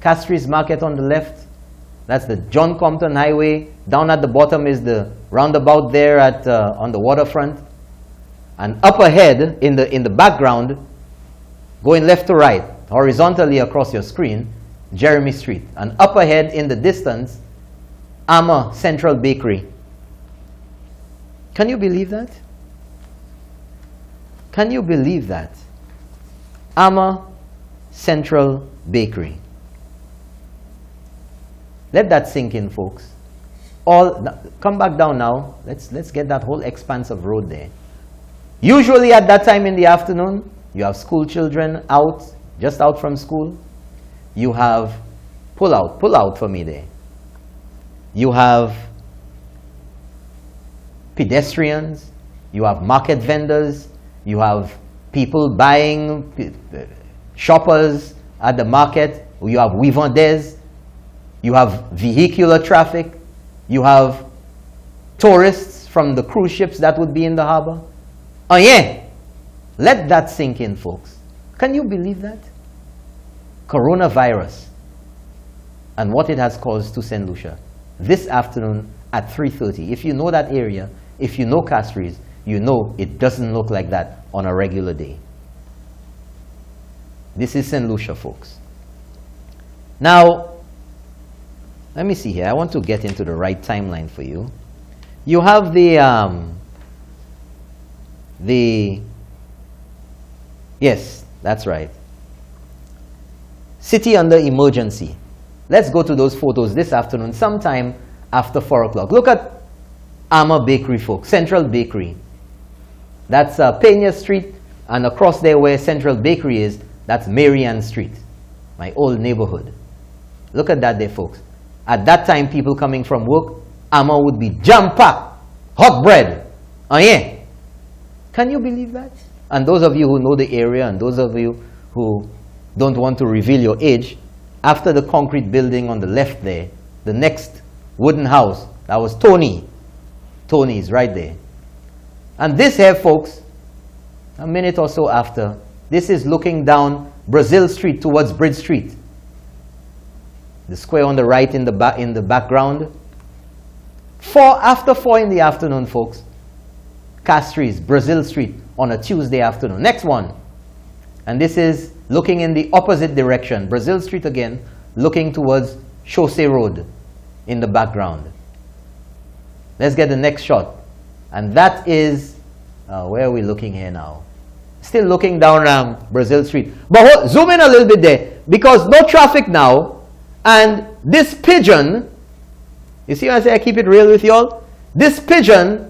Castries Market on the left. That's the John Compton Highway. Down at the bottom is the roundabout there at on the waterfront. And up ahead in the background, going left to right, horizontally across your screen, Jeremy Street. And up ahead in the distance, Amma Central Bakery. Can you believe that? Can you believe that? Amma Central Bakery. Let that sink in, folks. Come back down now. Let's get that whole expanse of road there. Usually at that time in the afternoon, you have school children out, just out from school. You have, pull out for me there. You have pedestrians, you have market vendors, you have people buying, shoppers at the market, you have vivandeurs, you have vehicular traffic, you have tourists from the cruise ships that would be in the harbor. Oh yeah, let that sink in, folks. Can you believe that? Coronavirus and what it has caused to Saint Lucia this afternoon at 3:30. If you know that area, if you know Castries, you know it doesn't look like that on a regular day. This is Saint Lucia, folks. Now, let me see here. I want to get into the right timeline for you. You have yes, that's right. City under emergency. Let's go to those photos this afternoon, sometime after 4 o'clock. Look at Amma Bakery, folks, Central Bakery. That's Pena Street, and across there where Central Bakery is, that's Marianne Street, my old neighborhood. Look at that there, folks. At that time, people coming from work, Amma would be jam-packed, hot bread. Oh yeah. Can you believe that? And those of you who know the area, and those of you who don't want to reveal your age, after the concrete building on the left there, the next wooden house, that was Tony. Tony's right there. And this here, folks, a minute or so after, this is looking down Brazil Street towards Bridge Street. The square on the right in the background. After 4 in the afternoon, folks, Castries, Brazil Street on a Tuesday afternoon. Next one. And this is looking in the opposite direction. Brazil Street again, looking towards Chaussee Road in the background. Let's get the next shot. And that is, where are we looking here now? Still looking down Brazil Street. But zoom in a little bit there, because no traffic now. And this pigeon, you see when I say I keep it real with y'all? This pigeon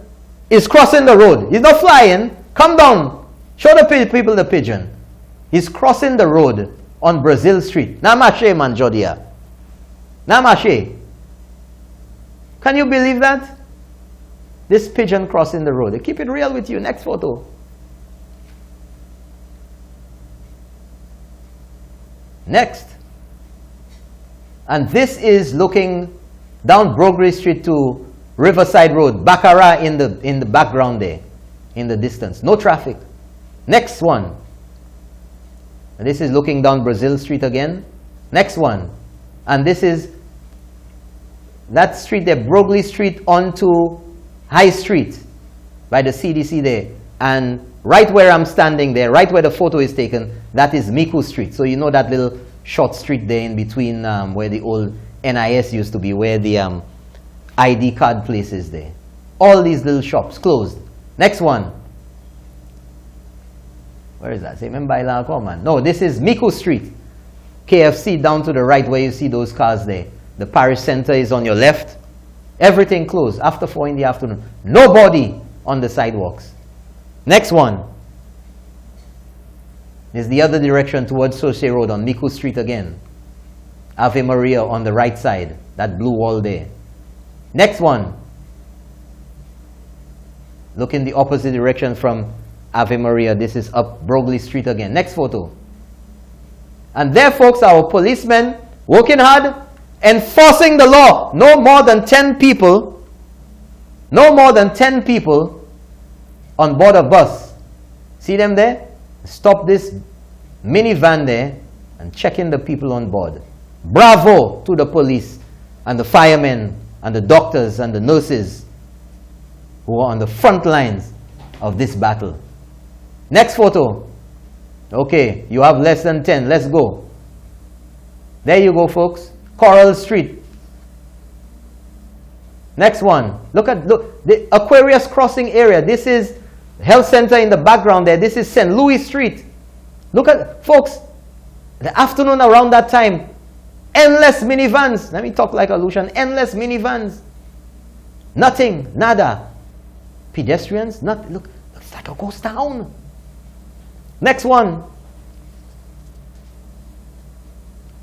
is crossing the road. He's not flying. Come down. Show the people the pigeon. He's crossing the road on Brazil Street. Namache, man, Jodia. Namache. Can you believe that? This pigeon crossing the road. I keep it real with you. Next photo. Next. And this is looking down Brogery Street to Riverside Road. Baccarat in the background there, in the distance. No traffic. Next one. And this is looking down Brazil Street again. Next one. And this is that street there, Brogley Street onto High Street by the CDC there. And right where I'm standing there, right where the photo is taken, that is Miku Street. So you know that little short street there in between where the old NIS used to be, where the ID card place is there. All these little shops closed. Next one. Where is that? Say, no, this is Miku Street. KFC down to the right where you see those cars there. The Parish Center is on your left. Everything closed after 4 in the afternoon. Nobody on the sidewalks. Next one is the other direction towards Chaussee Road on Miku Street again. Ave Maria on the right side, that blue wall there. Next one. Look in the opposite direction from Ave Maria. This is up Brogley Street again. Next photo. And there, folks, our policemen working hard, enforcing the law. No more than 10 people. No more than 10 people on board a bus. See them there? Stop this minivan there and check in the people on board. Bravo to the police and the firemen and the doctors and the nurses who are on the front lines of this battle. Next photo. Okay, you have less than 10. Let's go. There you go, folks. Coral Street. Next one. Look the Aquarius Crossing area. This is health center in the background there. This is Saint Louis Street. Look at, folks, the afternoon around that time, endless minivans. Let me talk like a Lucian. Endless minivans. Nothing, nada. Pedestrians, nothing. Look, looks like a ghost town. Next one.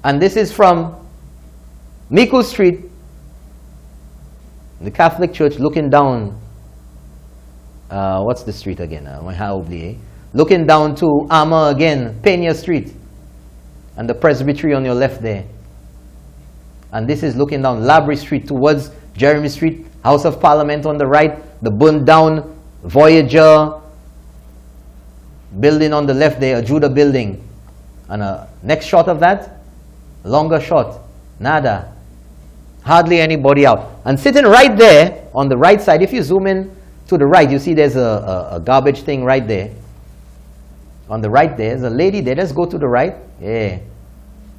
And this is from Miku Street, the Catholic Church, looking down. What's the street again? Looking down to Ama again, Pena Street, and the presbytery on your left there. And this is looking down Labrie Street towards Jeremy Street, House of Parliament on the right, the burned down Voyager building on the left there, a Judah building. And a next shot of that, longer shot, nada. Hardly anybody out. And sitting right there on the right side, if you zoom in to the right, you see there's a garbage thing right there. On the right there's a lady there. Let's go to the right. Yeah.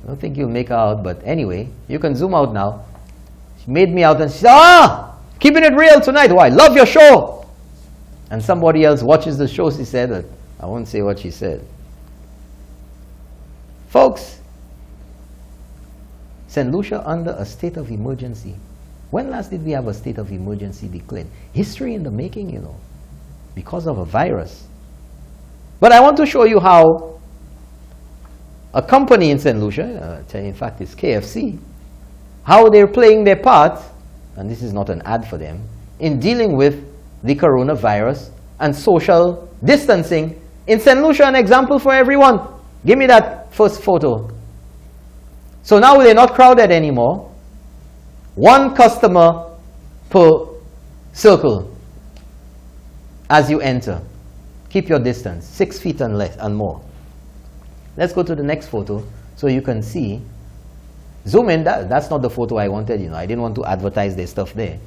I don't think you'll make her out, but anyway, you can zoom out now. She made me out and she said, keeping it real tonight. Why? Love your show. And somebody else watches the show, she said. I won't say what she said. Folks, Saint Lucia under a state of emergency. When last did we have a state of emergency declared? History in the making, you know, because of a virus. But I want to show you how a company in Saint Lucia, in fact it's KFC, how they're playing their part, and this is not an ad for them, in dealing with the coronavirus and social distancing. In Saint Lucia, an example for everyone. Give me that first photo. So now they're not crowded anymore. One customer per circle as you enter. Keep your distance, 6 feet and less and more. Let's go to the next photo so you can see. Zoom in. That's not the photo I wanted, you know. I didn't want to advertise their stuff there.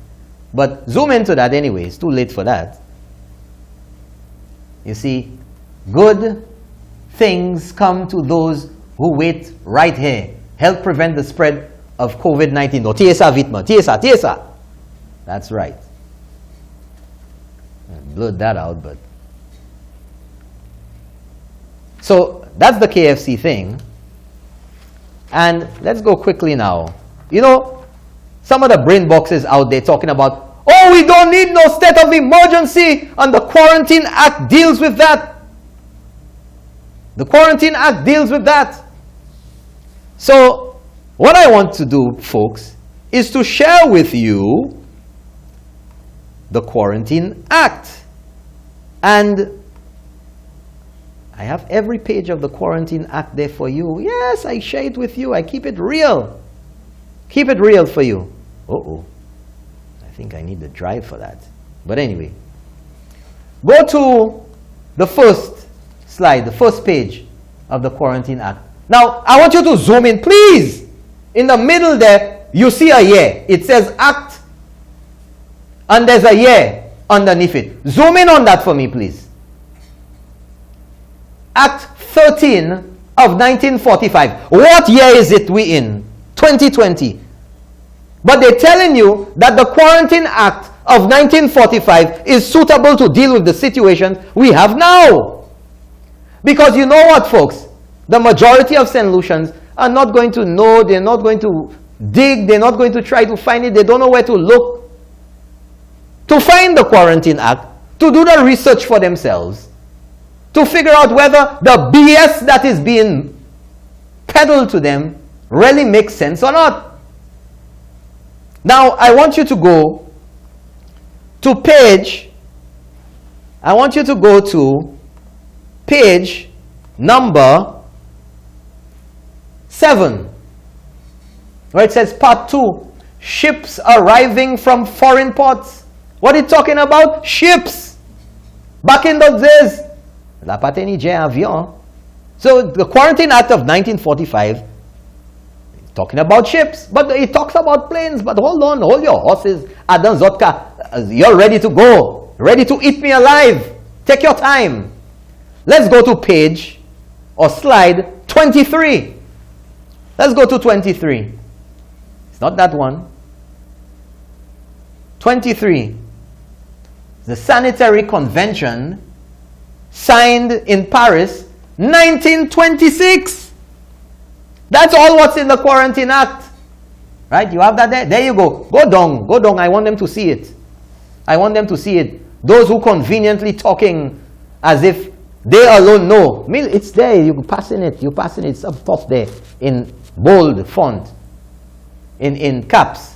But zoom into that anyway. It's too late for that. You see, good things come to those who wait right here. Help prevent the spread of COVID-19. No, TSA Vitma. TSA. That's right. I blurred that out, but. So that's the KFC thing. And let's go quickly now. You know, some of the brain boxes out there talking about, oh, we don't need no state of emergency, and the Quarantine Act deals with that. The Quarantine Act deals with that. So what I want to do, folks, is to share with you the Quarantine Act. And I have every page of the Quarantine Act there for you. Yes, I share it with you. I keep it real. Keep it real for you. Uh-oh. I think I need the drive for that. But anyway. Go to the first slide, the first page of the Quarantine Act. Now, I want you to zoom in, please. In the middle there, you see a year. It says Act, and there's a year underneath it. Zoom in on that for me, please. Act 13 of 1945. What year is it we in? 2020. But they're telling you that the Quarantine Act of 1945 is suitable to deal with the situation we have now. Because you know what, folks? The majority of St. Lucians are not going to know, they're not going to dig, they're not going to try to find it, they don't know where to look to find the Quarantine Act, to do the research for themselves, to figure out whether the BS that is being peddled to them really makes sense or not. Now, I want you to go to page I want you to go to page number 7, where it says part 2, ships arriving from foreign ports. What are you talking about? Ships. Back in those days, la pateni jet avion. So the Quarantine Act of 1945, talking about ships, but it talks about planes. But hold on, hold your horses. Adam Zotka, you're ready to go, ready to eat me alive. Take your time. Let's go to page or slide 23. Let's go to 23. It's not that one. 23. The Sanitary Convention signed in Paris 1926. That's all what's in the Quarantine Act. Right? You have that there? There you go. Go down. Go down. I want them to see it. I want them to see it. Those who conveniently talking as if they alone know. It's there. You're passing it. You're passing it. It's up top there in bold font. In caps.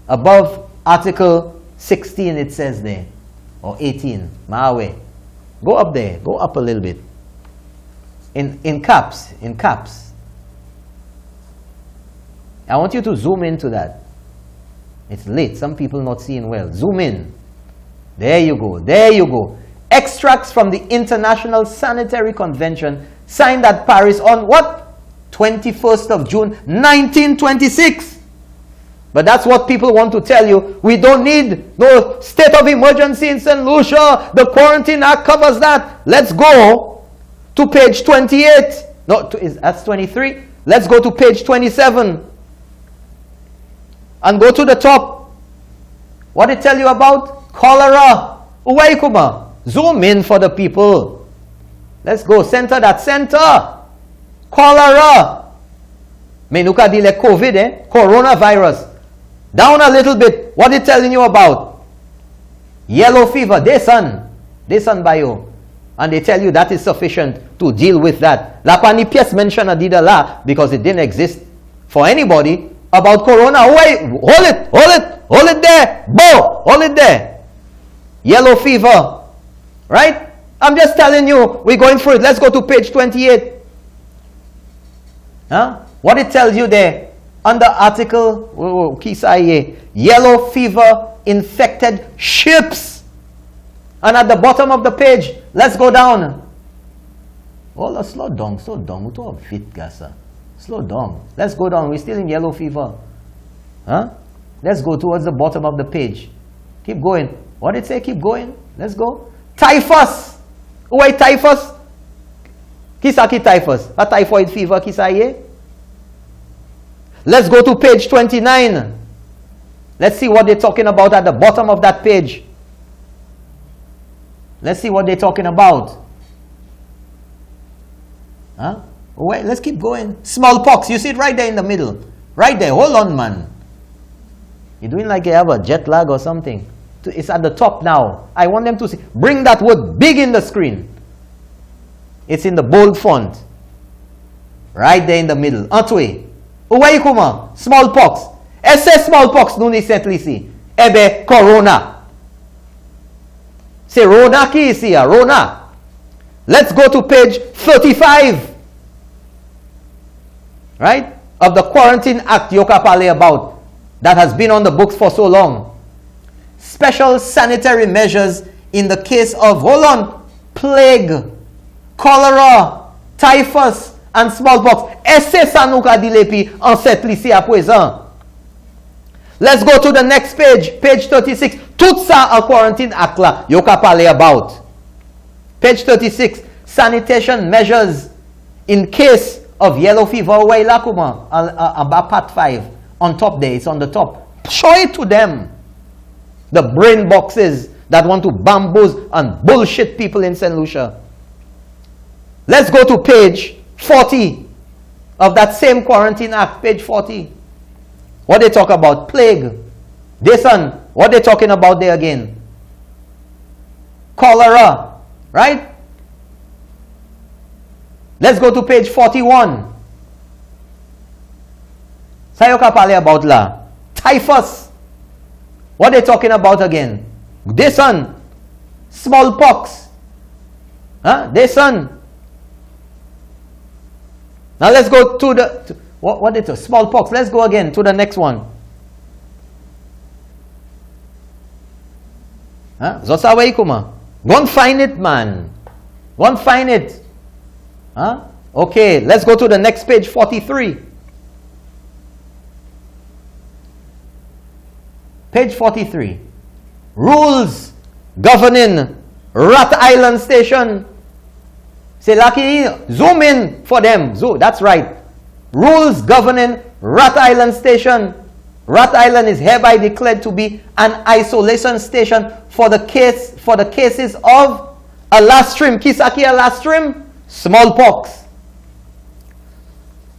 Above Article 16 it says there. Or 18. Mawe. Go up there. Go up a little bit. In caps. In caps. I want you to zoom into that. It's late. Some people not seeing well. Zoom in. There you go. There you go. Extracts from the International Sanitary Convention signed at Paris on what? 21st of June 1926. But that's what people want to tell you. We don't need no state of emergency in Saint Lucia. The Quarantine Act covers that. Let's go to page 28. No, that's 23. Let's go to page 27. And go to the top. What did it tell you about? Cholera. Uwaikuma. Zoom in for the people. Let's go. Center that. Center. Cholera. Menuka dile COVID, coronavirus. Down a little bit. What is it telling you about? Yellow fever. They son bio. And they tell you that is sufficient to deal with that. La pani pièce mention a dida la because it didn't exist for anybody about corona. Oh, wait, hold it there. Bo, hold it there. Yellow fever. Right? I'm just telling you, we're going through it. Let's go to page 28. Huh? What it tells you there, under article, yellow fever infected ships. And at the bottom of the page, let's go down. Oh, slow down. Slow down. Let's go down. We're still in yellow fever. Huh? Let's go towards the bottom of the page. Keep going. What did it say? Keep going. Let's go. Typhus. Wait, typhus. Kisaki typhus. A typhoid fever, kisaye. Let's go to page 29. Let's see what they're talking about at the bottom of that page. Let's see what they're talking about. Huh? Wait, let's keep going. Smallpox. You see it right there in the middle. Right there. Hold on, man. You're doing like you have a jet lag or something. It's at the top now. I want them to see. Bring that word big in the screen. It's in the bold font. Right there in the middle. Antwe. Uwai kuma. Smallpox. Esse smallpox nuni Saint Lucia. Ebe corona. Say Rona ki isi ya. Rona. Let's go to page 35. Right? Of the Quarantine Act Yoka Pale about. That has been on the books for so long. Special sanitary measures in the case of, hold on, plague, cholera, typhus, and smallpox. Esse sanuka dilepi en Saint Lucia à présent. Let's go to the next page, page 36. Tout ça a Quarantine Act la, yo ka pale about. Page 36, sanitation measures in case of yellow fever. Way la kuma, about part 5. On top there, it's on the top. Show it to them. The brain boxes that want to bamboozle and bullshit people in Saint Lucia. Let's go to page 40 of that same Quarantine Act, page 40. What they talk about? Plague. Deson, what they talking about there again? Cholera. Right? Let's go to page 41. Sayoka pale about la. Typhus. What they talking about again? Deson. Smallpox. Huh? They son. Now let's go to the, what is it? Smallpox. Let's go again to the next one. Huh? Zosawa ikuma. Go and find it, man. Go and find it. Huh? Okay, let's go to the next page, 43. Page 43. Rules governing Rat Island Station. Say, Lucky, zoom in for them. Zoom. That's right. Rules governing Rat Island Station. Rat Island is hereby declared to be an isolation station for the cases of alastrim, Kisaki alastrim, smallpox.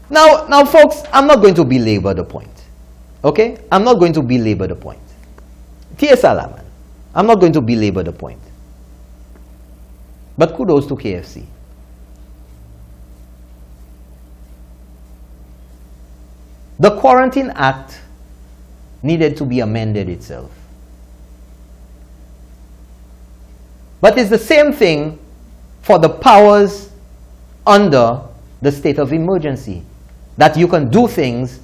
Now, folks, I'm not going to belabor the point. Okay? I'm not going to belabor the point. T.S. Alaman. I'm not going to belabor the point. But kudos to KFC. The Quarantine Act needed to be amended itself. But it's the same thing for the powers under the state of emergency. That you can do things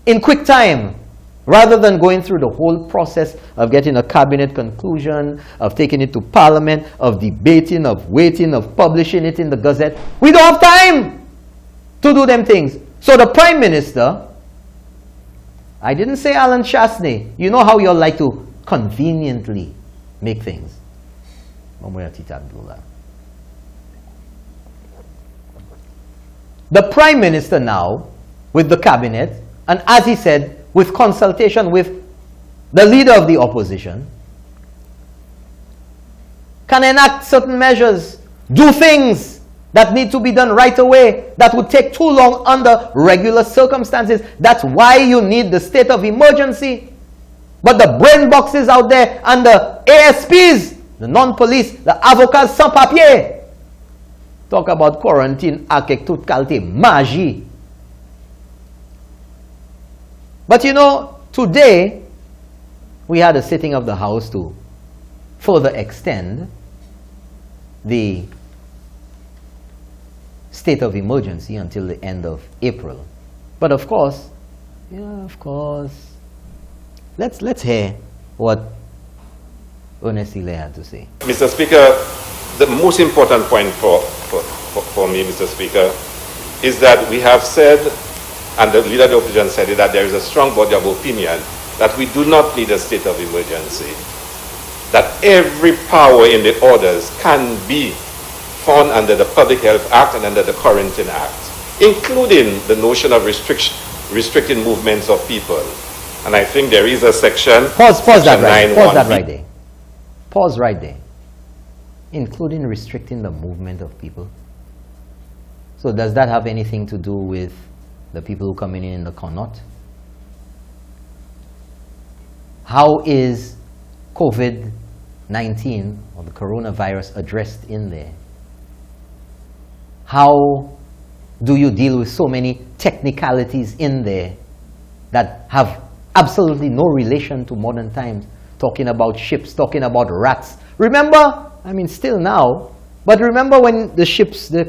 in quick time, rather than going through the whole process of getting a cabinet conclusion, of taking it to parliament, of debating, of waiting, of publishing it in the Gazette. We don't have time to do them things. So the Prime Minister, I didn't say Alan Chasney. You know how you like to conveniently make things. The Prime Minister now, with the cabinet, and as he said, with consultation with the leader of the opposition, can enact certain measures, do things that need to be done right away, that would take too long under regular circumstances. That's why you need the state of emergency. But the brain boxes out there and the ASPs, the non-police, the avocats sans papier, talk about quarantine, akek tout kalte, magie. But you know, today, we had a sitting of the House to further extend the state of emergency until the end of April. But of course, let's hear what Ernest Ile had to say. Mr. Speaker, the most important point for me, Mr. Speaker, is that we have said, and the leader of the opposition said it, that there is a strong body of opinion that we do not need a state of emergency, that every power in the orders can be found under the Public Health Act and under the Quarantine Act, including the notion of restricting movements of people. And I think there is a section... Pause that right there. Pause right there. Including restricting the movement of people. So does that have anything to do with the people who come in the Connaught? How is COVID-19 or the coronavirus addressed in there? How do you deal with so many technicalities in there that have absolutely no relation to modern times? Talking about ships, talking about rats. Remember, I mean still now, but remember when the ships, the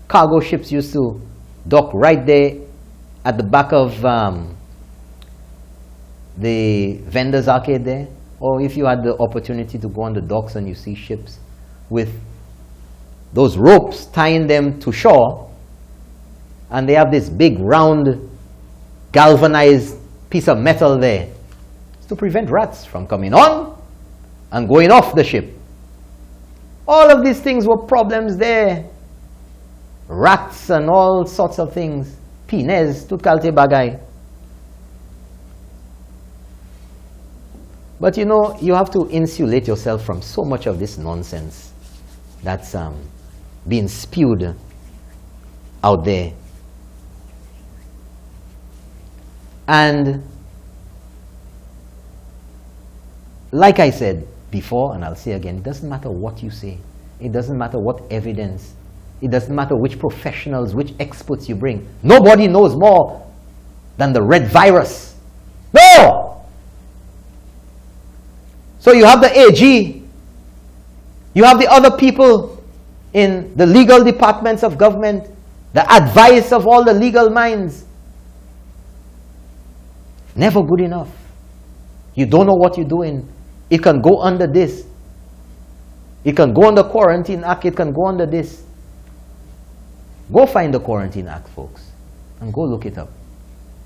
cargo ships used to dock right there at the back of the vendors arcade there? Or if you had the opportunity to go on the docks and you see ships with those ropes tying them to shore, and they have this big round galvanized piece of metal there to prevent rats from coming on and going off the ship. All of these things were problems there. Rats and all sorts of things. Pines, tout kalte bagay. But you know, you have to insulate yourself from so much of this nonsense that's being spewed out there. And like I said before, and I'll say again, it doesn't matter what you say. It doesn't matter what evidence. It doesn't matter which professionals, which experts you bring. Nobody knows more than the red virus. No! So you have the AG, you have the other people in the legal departments of government, the advice of all the legal minds. Never good enough. You don't know what you're doing. It can go under this. It can go under Quarantine Act. It can go under this. Go find the Quarantine Act, folks, and go look it up.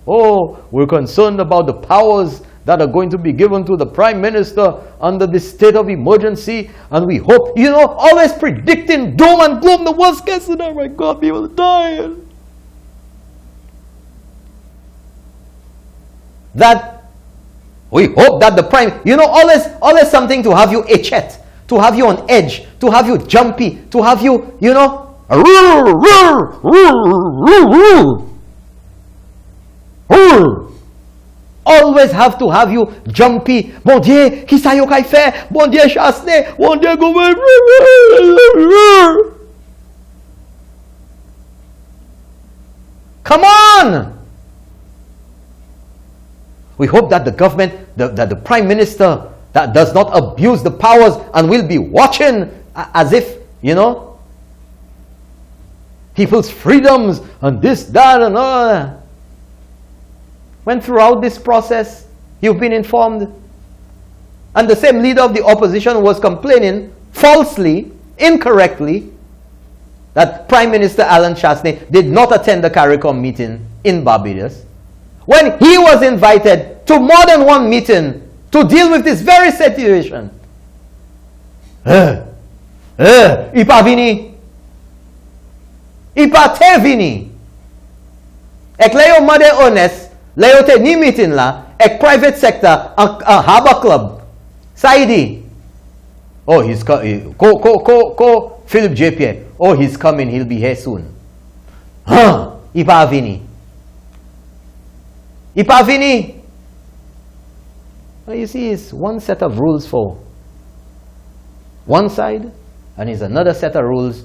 Oh, we're concerned about the powers that are going to be given to the Prime Minister under this state of emergency, and we hope, always predicting doom and gloom, the worst case scenario. My God, people are dying. That we hope that the Prime, always something to have you itchet, to have you on edge, to have you jumpy, to have you, always have to have you jumpy. Bon Dieu, qui sa yo kay fait? Bon Dieu chasne, bon Dieu go. Come on! We hope that the government, that the Prime Minister, that does not abuse the powers and will be watching as if, people's freedoms and this, that, and all that. When throughout this process, you've been informed. And the same leader of the opposition was complaining falsely, incorrectly, that Prime Minister Alan Chasney did not attend the CARICOM meeting in Barbados, when he was invited to more than one meeting to deal with this very situation. Ipa vini. Ipa te vini. Ek leyo made honest, leyo te ni meeting la, ek private sector, a harbor club. Saidi. Oh, he's coming. Ko Philip J.P. Oh, he's coming, he'll be here soon. Ipa vini. Ipa vini. Well, you see, it's one set of rules for one side, and it's another set of rules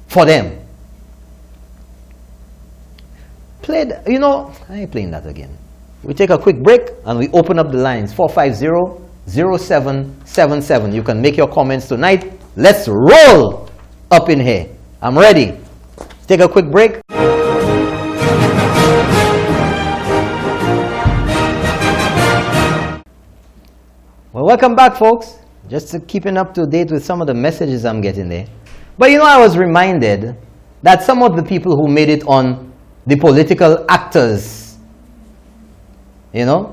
for them. I ain't playing that again. We take a quick break and we open up the lines. 450-0777. You can make your comments tonight. Let's roll up in here. I'm ready. Take a quick break. Well, welcome back, folks. Just keeping up to date with some of the messages I'm getting there. But I was reminded that some of the people who made it on the political actors, were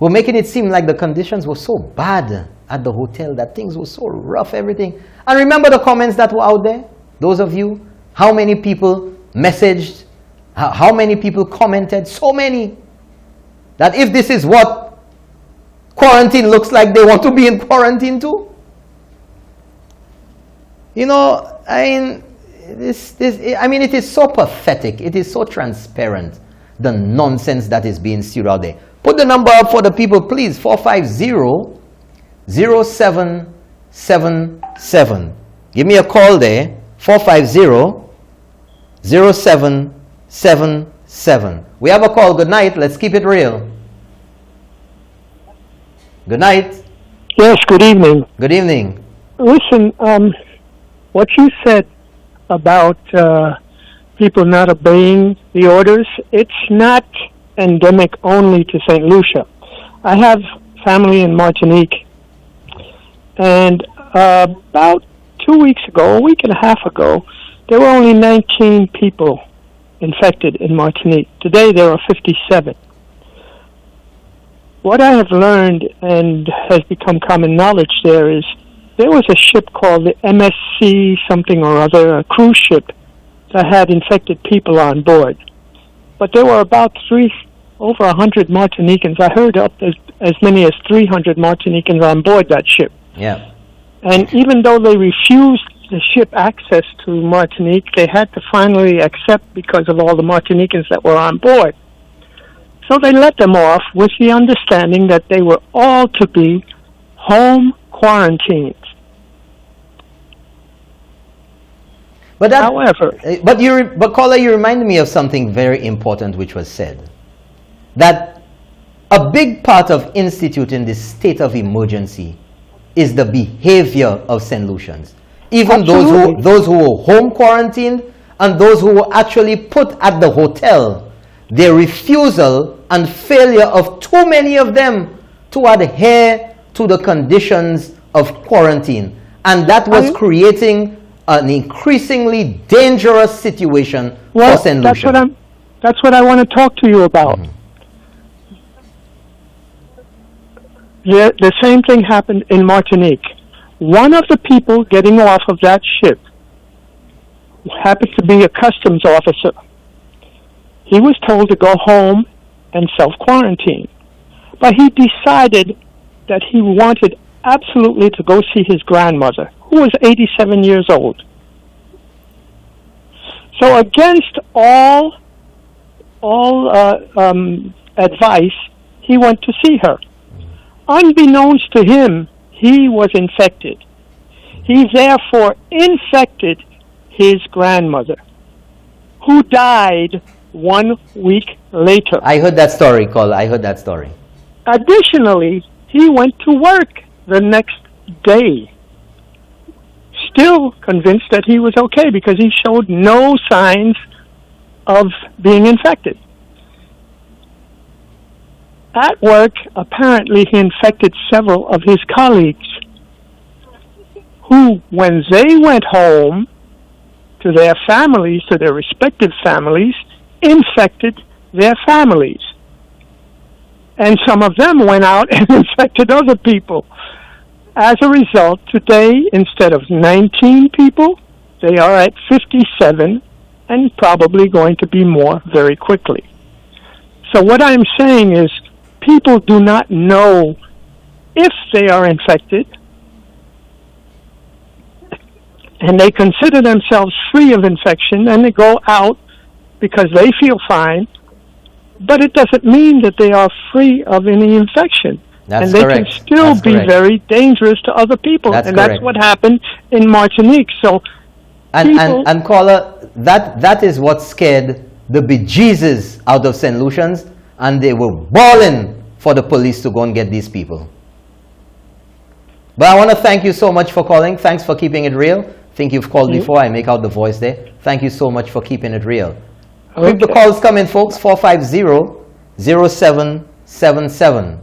making it seem like the conditions were so bad at the hotel, that things were so rough, everything. And remember the comments that were out there? Those of you, how many people messaged, how many people commented? So many. That if this is what quarantine looks like, they want to be in quarantine too. It is so pathetic. It is so transparent, the nonsense that is being spewed out there. Put the number up for the people, please. 450-0777. Give me a call there. 450-0777. We have a call. Good night. Let's keep it real. Good night. Yes, good evening. Good evening. Listen, what you said about people not obeying the orders, it's not endemic only to Saint Lucia. I have family in Martinique, and about 2 weeks ago, a week and a half ago, there were only 19 people infected in Martinique. Today there are 57. What I have learned and has become common knowledge there is there was a ship called the MSC something or other, a cruise ship, that had infected people on board. But there were about over 100 Martinicans. I heard up as many as 300 Martinicans on board that ship. Yeah. And even though they refused the ship access to Martinique, they had to finally accept because of all the Martinicans that were on board. So they let them off with the understanding that they were all to be home quarantines. But however, caller, you reminded me of something very important which was said. That a big part of instituting this state of emergency is the behavior of St. Lucians. Even those who were home quarantined and those who were actually put at the hotel, their refusal and failure of too many of them to adhere to the conditions of quarantine. And that was creating an increasingly dangerous situation for St. Lucia. That's what I want to talk to you about. The same thing happened in Martinique. One of the people getting off of that ship happened to be a customs officer. He was told to go home and self-quarantine. But he decided that he wanted absolutely to go see his grandmother, who was 87 years old. So against all advice, he went to see her. Unbeknownst to him, he was infected. He therefore infected his grandmother, who died 1 week later. I heard that story, Cole. I heard that story. Additionally, he went to work the next day, still convinced that he was okay because he showed no signs of being infected. At work, apparently he infected several of his colleagues who, when they went home to their families, to their respective families, infected their families. And some of them went out and infected other people. As a result, today, instead of 19 people, they are at 57 and probably going to be more very quickly. So what I'm saying is people do not know if they are infected, and they consider themselves free of infection, and they go out because they feel fine, but it doesn't mean that they are free of any infection. That's and they correct. can still be very dangerous to other people. That's and correct. That's what happened in Martinique. So and caller, that is what scared the bejesus out of St. Lucians, and they were bawling for the police to go and get these people. But I want to thank you so much for calling. Thanks for keeping it real. I think you've called before. I make out the voice there. Thank you so much for keeping it real. Okay. Keep the calls coming, folks. 450-0777.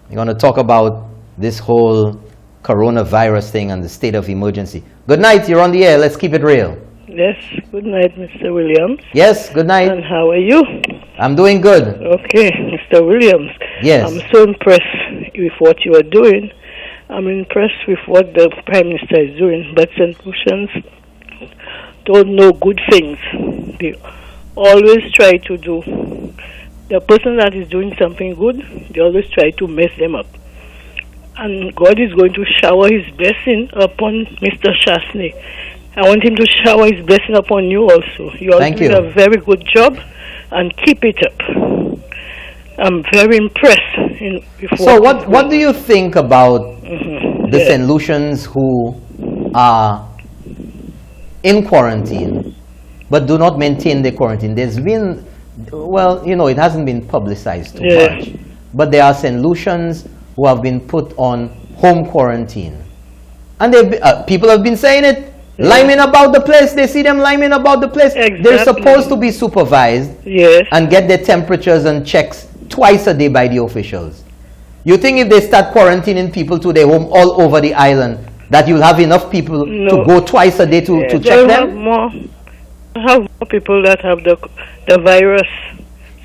We're going to talk about this whole coronavirus thing and the state of emergency. Good night. You're on the air. Let's keep it real. Yes. Good night, Mr. Williams. Yes. Good night. And how are you? I'm doing good. Okay, Mr. Williams. Yes. I'm so impressed with what you are doing. I'm impressed with what the Prime Minister is doing. But St. Lucians don't know good things. They always try to do. The person that is doing something good, they always try to mess them up. And God is going to shower His blessing upon Mr. Chasney. I want Him to shower His blessing upon you also. You are doing a very good job, and keep it up. I'm very impressed. So what do you think about the St. Lucians who are in quarantine but do not maintain their quarantine? There's been, well, you know, it hasn't been publicized too much, but there are St. Lucians who have been put on home quarantine, and people have been saying it, liming about the place. They see them liming about the place. Exactly. They're supposed to be supervised and get their temperatures and checks twice a day by the officials. You think if they start quarantining people to their home all over the island, that you'll have enough people to go twice a day to check them? Have more people that have the virus,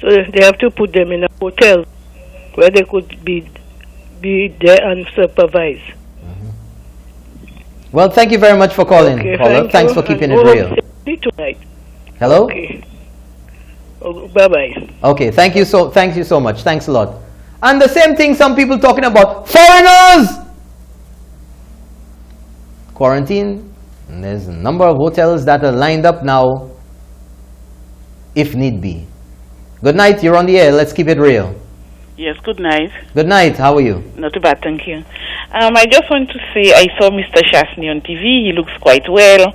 so they have to put them in a hotel where they could be there and supervise. Well, thank you very much for calling, caller. Thanks for keeping it real. Tonight. Hello? Okay. Oh, bye-bye. Okay, thank you so much. Thanks a lot. And the same thing some people talking about foreigners. Quarantine. And there's a number of hotels that are lined up now if need be. Good night, you're on the air. Let's keep it real. Yes, good night. Good night, how are you? Not too bad, thank you. I just want to say I saw Mr. Chasney on TV. He looks quite well.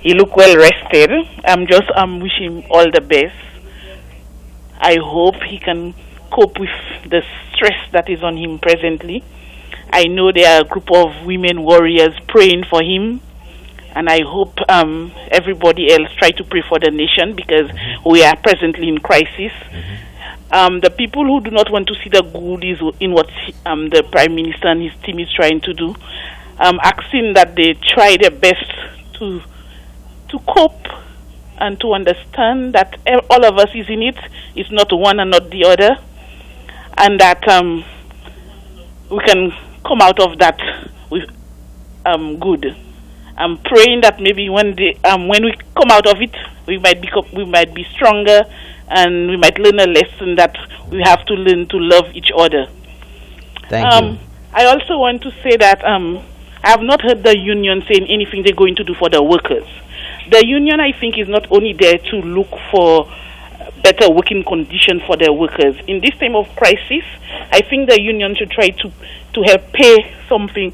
He looked well rested. I'm wishing him all the best. I hope he can cope with the stress that is on him presently. I know there are a group of women warriors praying for him, and I hope everybody else try to pray for the nation, because we are presently in crisis. The people who do not want to see the good is in what the Prime Minister and his team is trying to do. Asking that they try their best to cope and to understand that all of us is in it. It's not one and not the other, and that we can come out of that with good. I'm praying that maybe when we come out of it, we might be stronger, and we might learn a lesson that we have to learn to love each other. Thank you. I also want to say that I have not heard the union saying anything they're going to do for the workers. The union, I think, is not only there to look for better working conditions for their workers. In this time of crisis, I think the union should try to help pay something,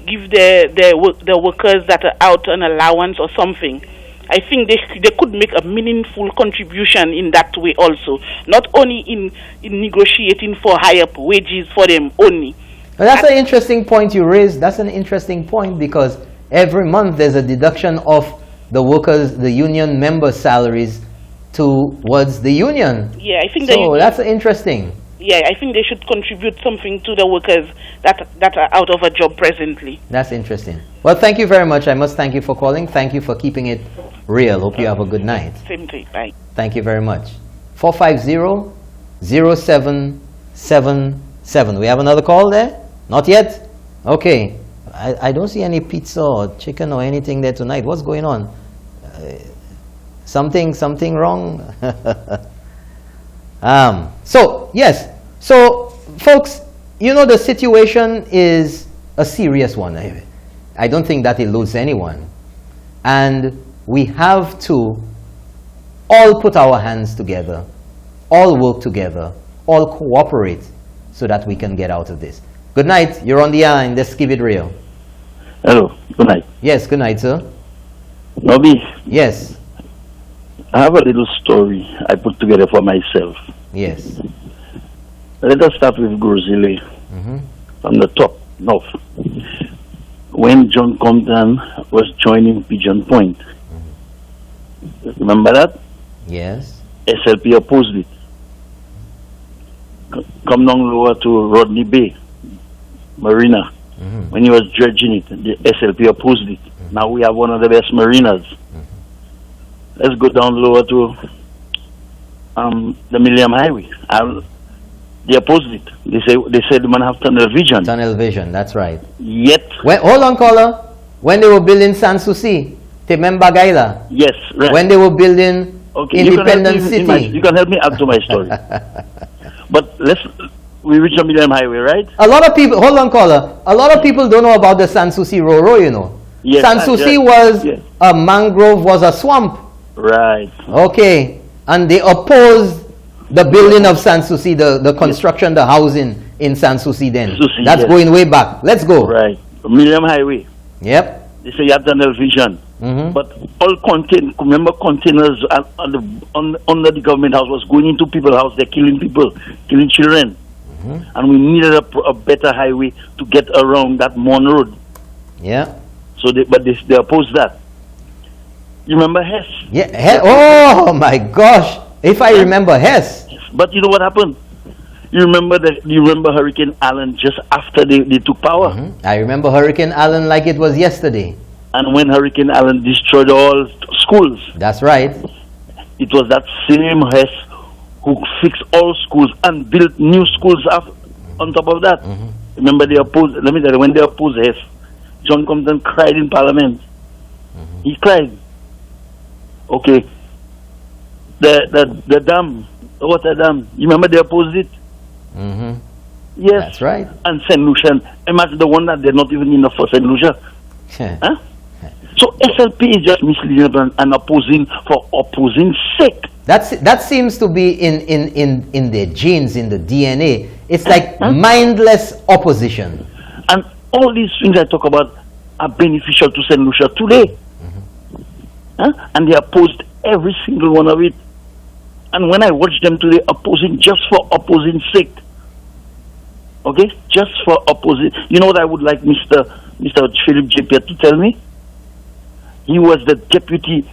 give the workers that are out an allowance or something. I think they could make a meaningful contribution in that way also, not only in negotiating for higher wages for them only. Well, that's an interesting point you raised. That's an interesting point, because every month there's a deduction of the workers, the union members' salaries towards the union. Yeah, I think so. That's interesting. Yeah, I think they should contribute something to the workers that are out of a job presently. That's interesting. Well, thank you very much. I must thank you for calling. Thank you for keeping it real. Hope you have a good night. Same to you. Bye. Thank you very much. 450-0777. We have another call there? Not yet? Okay. I don't see any pizza or chicken or anything there tonight. What's going on? Something wrong? So, yes. So, folks, you know, the situation is a serious one. I don't think that eludes anyone. And we have to all put our hands together, all work together, all cooperate so that we can get out of this. Good night. You're on the line. Let's keep it real. Hello. Good night. Yes, good night, sir. Nobby. Yes. I have a little story I put together for myself. Yes. Let us start with Grozile from the top, north. When John Compton was joining Pigeon Point. Remember that? Yes. SLP opposed it. Come down lower to Rodney Bay, Marina. When he was dredging it, the SLP opposed it. Now we have one of the best marinas. Let's go down lower to the Millennium Highway. They opposed it. They said the man have tunnel vision. Tunnel vision, that's right. Yet. Hold on, caller. When they were building Saint Lucia, remember Gaila? Yes, right. When they were building Independence City. You can help me add to my story. But we reach the Millennium Highway, right? A lot of people, hold on, caller. A lot of people don't know about the Saint Lucia Roro, you know. Yes, Saint Lucia was a mangrove, was a swamp. Right. Okay. And they opposed the building of Saint Lucia, the construction, the housing in Saint Lucia then. That's going way back. Let's go. Right. Millennium Highway. Yep. They say you have tunnel vision. But all containers under the government house was going into people's house. They're killing people, killing children. And we needed a better highway to get around that Mon Road. Yeah. So they opposed that. You remember Hess? Yeah. Oh my gosh! If I remember Hess. But you know what happened? You remember Hurricane Allen just after they took power? I remember Hurricane Allen like it was yesterday. And when Hurricane Allen destroyed all schools. That's right. It was that same Hess who fixed all schools and built new schools on top of that. Remember they opposed. Let me tell you, when they opposed Hess, John Compton cried in Parliament. He cried. Okay. The dam, the water dam. You remember they opposed it? Yes. That's right. And Saint Lucia. Imagine the one that they're not even enough for Saint Lucia. Huh? So SLP is just misleading and opposing for opposing sake. That seems to be in their genes, in the DNA. It's like mindless opposition. And all these things I talk about are beneficial to Saint Lucia today. And they opposed every single one of it. And when I watch them today opposing just for opposing sake, okay, just for opposing, you know what I would like Mr. Philip J. to tell me? He was the deputy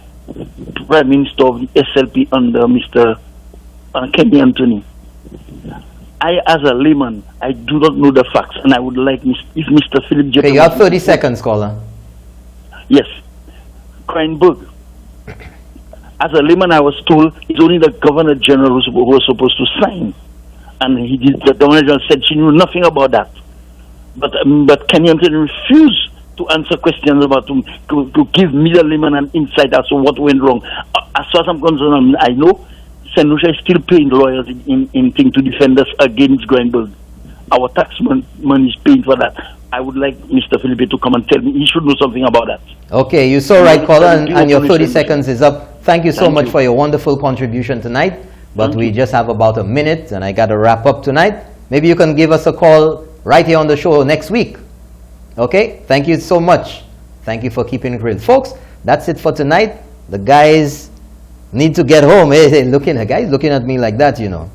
prime minister of the SLP under Mr. Kenny Anthony. I, as a layman, I do not know the facts, and I would like if Mr. Philip J. Okay, you have 30 seconds, caller. Yes. Kreinberg. As a layman, I was told it's only the Governor General who was supposed to sign. And he did. The Governor General said she knew nothing about that. But Kenny Anthony refused to answer questions about to give me the layman an insight as to what went wrong. As far as I'm concerned, I know Saint Lucia is still paying lawyers in thing to defend us against Greenberg. Our tax money is paying for that. I would like Mr. Philippe to come and tell me. He should know something about that. Okay, you're so right, caller, and your 30 seconds is up. Thank you so much for your wonderful contribution tonight. But we just have about a minute, and I got to wrap up tonight. Maybe you can give us a call right here on the show next week. Okay? Thank you so much. Thank you for keeping it real. Folks, that's it for tonight. The guys need to get home. Hey, guys looking at me like that, you know.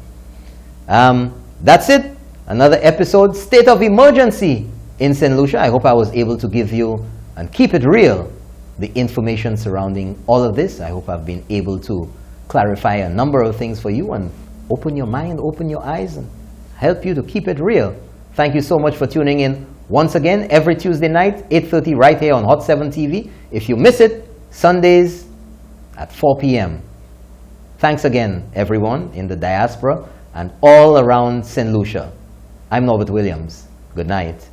That's it. Another episode, State of Emergency in Saint Lucia. I hope I was able to give you, and keep it real, the information surrounding all of this. I hope I've been able to clarify a number of things for you and open your mind, open your eyes, and help you to keep it real. Thank you so much for tuning in once again every Tuesday night, 8:30 right here on Hot 7 TV. If you miss it, Sundays at 4 p.m. Thanks again, everyone in the diaspora and all around Saint Lucia. I'm Norbert Williams. Good night.